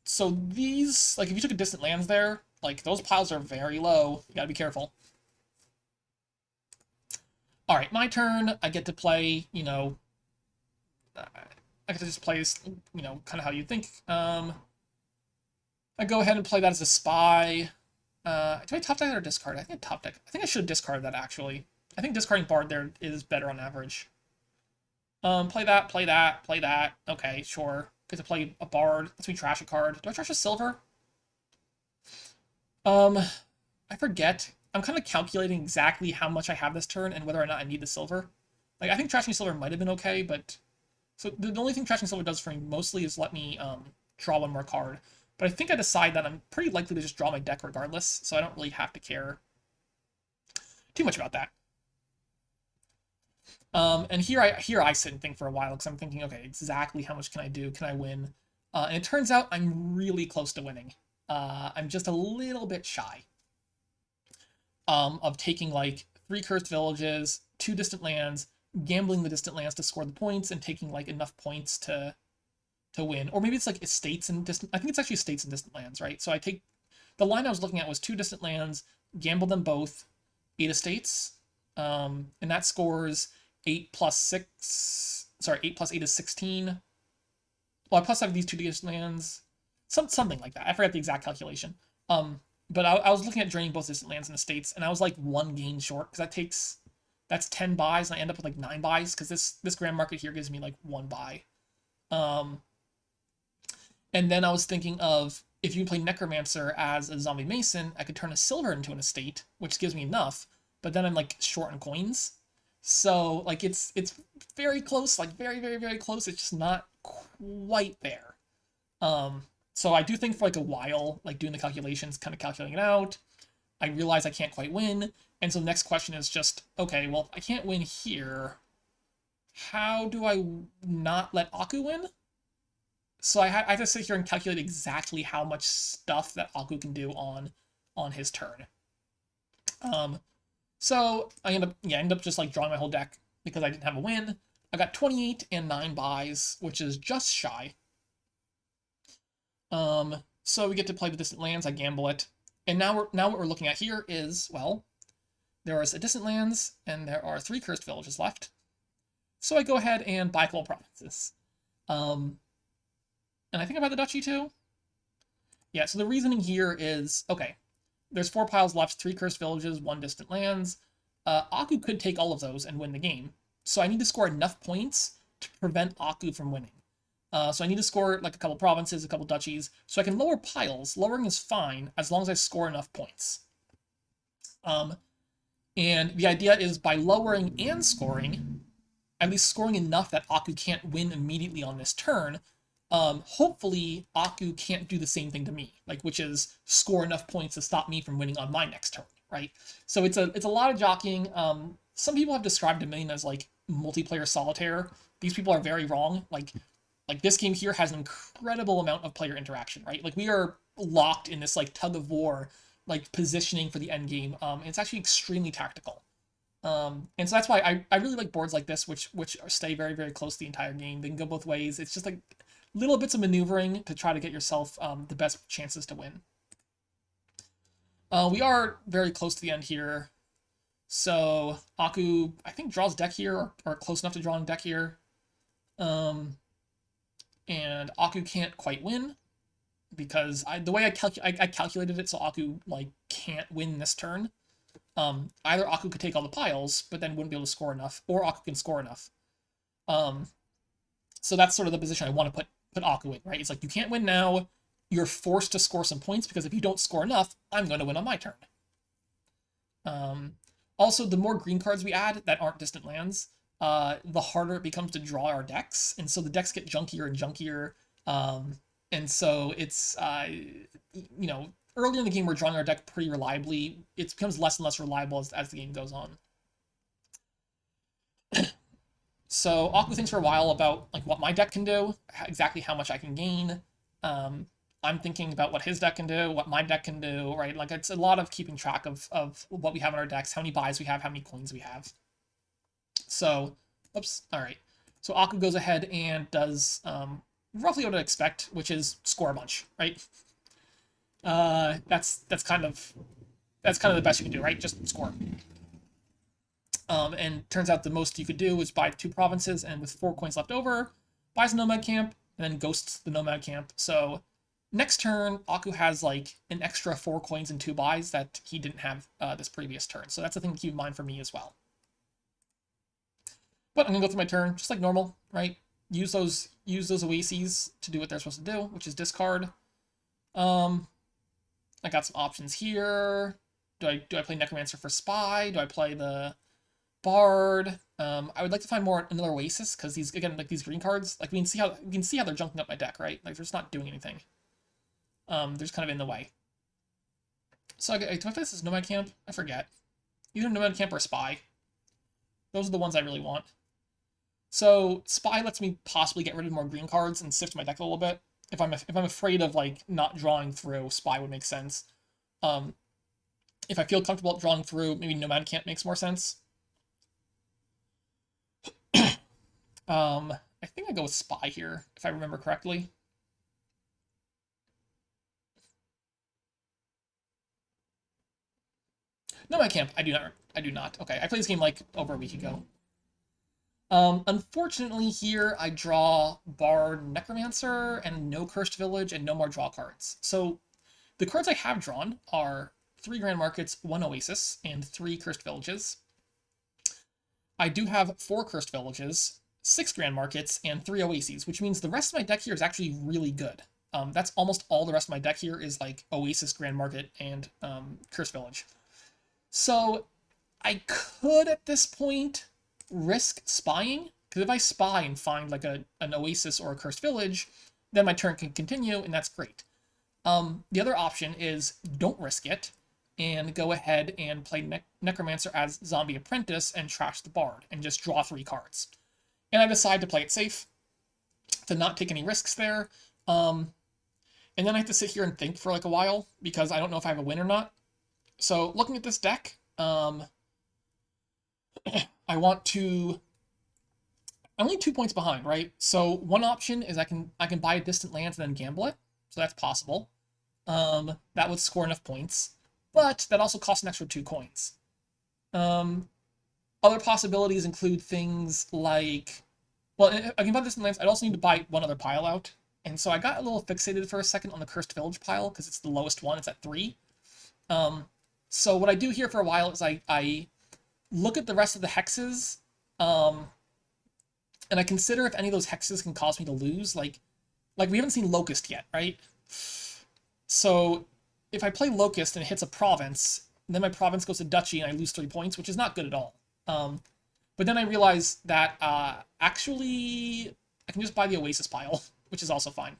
[SPEAKER 1] So these, like, if you took a Distant Lands there, like, those piles are very low. You gotta be careful. Alright, my turn. I get to play, I get to just play, kind of how you think. I go ahead and play that as a spy. Do I top deck or discard? I think I top deck. I think I should discard that, actually. I think discarding Bard there is better on average. Play that, play that, play that. Okay, sure. Get to play a Bard. Let's me trash a card. Do I trash a silver? I forget. I'm kind of calculating exactly how much I have this turn and whether or not I need the silver. Like, I think trashing silver might have been okay, but... So the only thing trashing silver does for me mostly is let me draw 1 more card. But I think I decide that I'm pretty likely to just draw my deck regardless, so I don't really have to care too much about that. And here I sit and think for a while, because I'm thinking, okay, exactly how much can I do? Can I win? And it turns out I'm really close to winning. I'm just a little bit shy of taking like 3 Cursed Villages, 2 Distant Lands, gambling the Distant Lands to score the points, and taking like enough points to win. Or maybe it's like estates and distant. I think it's actually estates and Distant Lands, right? So I take the line I was looking at was 2 Distant Lands, gamble them both, 8 estates, and that scores 8 plus 6. Sorry, 8 plus 8 is 16. Well, I plus have these 2 Distant Lands, something like that. I forgot the exact calculation. But I was looking at draining both Distant Lands and estates, and I was like 1 gain short, because that's 10 buys, and I end up with like 9 buys, because this Grand Market here gives me like 1 buy. And then I was thinking of, if you play Necromancer as a Zombie Mason, I could turn a silver into an estate, which gives me enough, but then I'm like short on coins. So like it's very close, like very, very, very close. It's just not quite there. So I do think for like a while, like doing the calculations, kind of calculating it out, I realize I can't quite win. And so the next question is just, okay, well, I can't win here. How do I not let Aku win? So I have to sit here and calculate exactly how much stuff that Aku can do on his turn. So I end up just like drawing my whole deck because I didn't have a win. I got 28 and 9 buys, which is just shy. So we get to play the distant lands. I gamble it, and now what we're looking at here is, well, there is a distant lands, and there are 3 cursed villages left. So I go ahead and buy a couple provinces. Um, and I think I buy the duchy too. Yeah. So the reasoning here is okay. There's 4 piles left, 3 cursed villages, 1 distant lands. Aku could take all of those and win the game. So I need to score enough points to prevent Aku from winning. So I need to score like a couple provinces, a couple duchies, so I can lower piles. Lowering is fine as long as I score enough points. And the idea is by lowering and scoring, at least scoring enough that Aku can't win immediately on this turn, hopefully Aku can't do the same thing to me, like which is score enough points to stop me from winning on my next turn, right? So it's a lot of jockeying. Some people have described Dominion as like multiplayer solitaire. These people are very wrong. Like this game here has an incredible amount of player interaction, right? Like we are locked in this like tug of war, like positioning for the end game. It's actually extremely tactical. And so that's why I really like boards like this, which stay very, very close the entire game. They can go both ways. It's just like little bits of maneuvering to try to get yourself the best chances to win. We are very close to the end here. So Aku, I think, draws deck here, or close enough to drawing deck here. And Aku can't quite win because the way I calculated it, so Aku like can't win this turn. Either Aku could take all the piles, but then wouldn't be able to score enough, or Aku can score enough. So that's sort of the position I want to put Aku in, right? It's like you can't win now. You're forced to score some points because if you don't score enough, I'm going to win on my turn. Also, the more green cards we add that aren't distant lands, the harder it becomes to draw our decks, and so the decks get junkier and junkier. And so it's earlier in the game we're drawing our deck pretty reliably. It becomes less and less reliable as the game goes on. So Aku thinks for a while about like what my deck can do, exactly how much I can gain. I'm thinking about what his deck can do, what my deck can do, right? Like it's a lot of keeping track of what we have in our decks, how many buys we have, how many coins we have. So, oops, all right. So Aku goes ahead and does roughly what I'd expect, which is score a bunch, right? That's kind of the best you can do, right? Just score. And turns out the most you could do is buy 2 provinces, and with 4 coins left over, buys a nomad camp, and then ghosts the nomad camp. So next turn, Aku has like an extra 4 coins and 2 buys that he didn't have this previous turn. So that's a thing to keep in mind for me as well. But I'm gonna go through my turn just like normal, right? Use those oases to do what they're supposed to do, which is discard. I got some options here. Do I play Necromancer for Spy? Do I play the Bard? I would like to find another Oasis because these green cards, like we can see how they're junking up my deck, right? Like they're just not doing anything. They're just kind of in the way. So do I play this as Nomad Camp? I forget. Either Nomad Camp or Spy. Those are the ones I really want. So Spy lets me possibly get rid of more green cards and sift my deck a little bit. If I'm afraid of like not drawing through, Spy would make sense. If I feel comfortable drawing through, maybe Nomad Camp makes more sense. I think I go with Spy here, if I remember correctly. Nomad Camp, I do not. Okay, I played this game like over a week ago. Unfortunately here I draw Bard Necromancer and no Cursed Village and no more draw cards. So the cards I have drawn are 3 Grand Markets, 1 Oasis, and 3 Cursed Villages. I do have 4 Cursed Villages, 6 Grand Markets, and 3 Oases, which means the rest of my deck here is actually really good. That's almost all the rest of my deck here is like Oasis, Grand Market, and Cursed Village. So I could at this point risk spying, because if I spy and find like an Oasis or a Cursed Village, then my turn can continue, and that's great. The other option is don't risk it, and go ahead and play Necromancer as Zombie Apprentice and trash the Bard, and just draw 3 cards. And I decide to play it safe, to not take any risks there, and then I have to sit here and think for like a while, because I don't know if I have a win or not. So looking at this deck, I want to... I'm only 2 points behind, right? So one option is I can buy a distant land and then gamble it. So that's possible. That would score enough points, but that also costs an extra 2 coins. Um, Other possibilities include things like, well, I can buy this in lands. I'd also need to buy one other pile out. And so I got a little fixated for a second on the Cursed Village pile because it's the lowest one. It's at 3. Um, so what I do here for a while is I look at the rest of the hexes, um, and I consider if any of those hexes can cause me to lose. Like we haven't seen Locust yet, right? So if I play Locust and it hits a province, then my province goes to Duchy and I lose 3 points, which is not good at all. But then I realize that actually I can just buy the Oasis pile, which is also fine.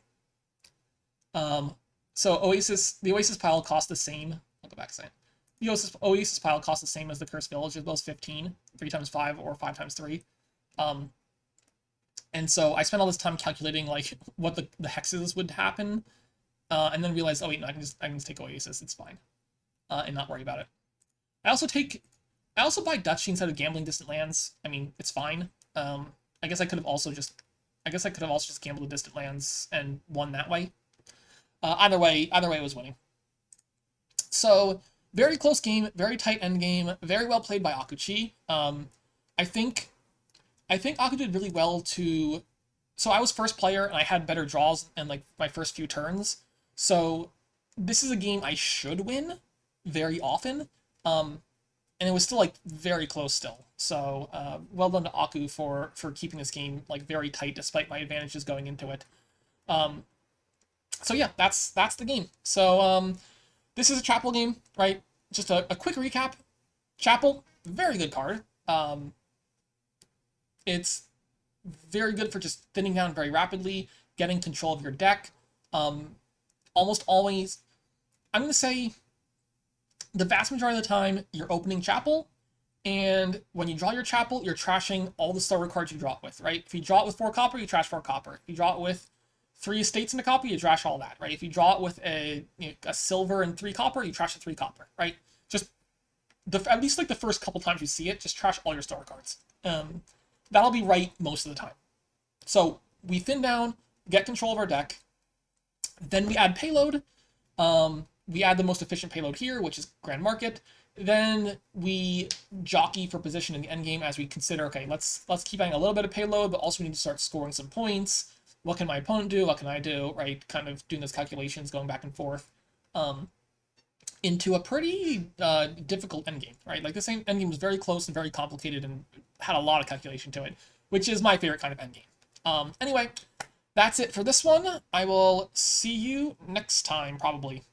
[SPEAKER 1] So the Oasis pile costs the same. I'll go back a second. The Oasis pile costs the same as the Cursed Village, as well as 15, 3 times 5 or 5 times 3. And so I spent all this time calculating like what the hexes would happen, and then realized, oh wait, no, I can just take Oasis. It's fine, and not worry about it. I also buy Duchy instead of gambling distant lands. I mean, it's fine. I guess I could have also just gambled the distant lands and won that way. Either way, it was winning. So very close game, very tight end game, very well played by Akuchi. I think Aku did really well to. So I was first player and I had better draws in like my first few turns. So this is a game I should win very often. And it was still like very close still. So well done to Aku for keeping this game like very tight despite my advantages going into it. So yeah, that's the game. So this is a Chapel game, right? Just a quick recap. Chapel, very good card. It's very good for just thinning down very rapidly, getting control of your deck. Almost always, I'm going to say the vast majority of the time, you're opening Chapel, and when you draw your Chapel, you're trashing all the starter cards you draw it with, right? If you draw it with 4 copper, you trash 4 copper. If you draw it with 3 estates in a copy, you trash all that, right? If you draw it with a silver and 3 copper, you trash the 3 copper, right? Just at least like the first couple times you see it, just trash all your starter cards. That'll be right most of the time. So we thin down, get control of our deck, then we add payload. We add the most efficient payload here, which is Grand Market. Then we jockey for position in the endgame as we consider, okay, let's keep adding a little bit of payload, but also we need to start scoring some points. What can my opponent do? What can I do? Right? Kind of doing those calculations, going back and forth, into a pretty difficult endgame, right? Like this endgame was very close and very complicated and had a lot of calculation to it, which is my favorite kind of endgame. Anyway, that's it for this one. I will see you next time, probably.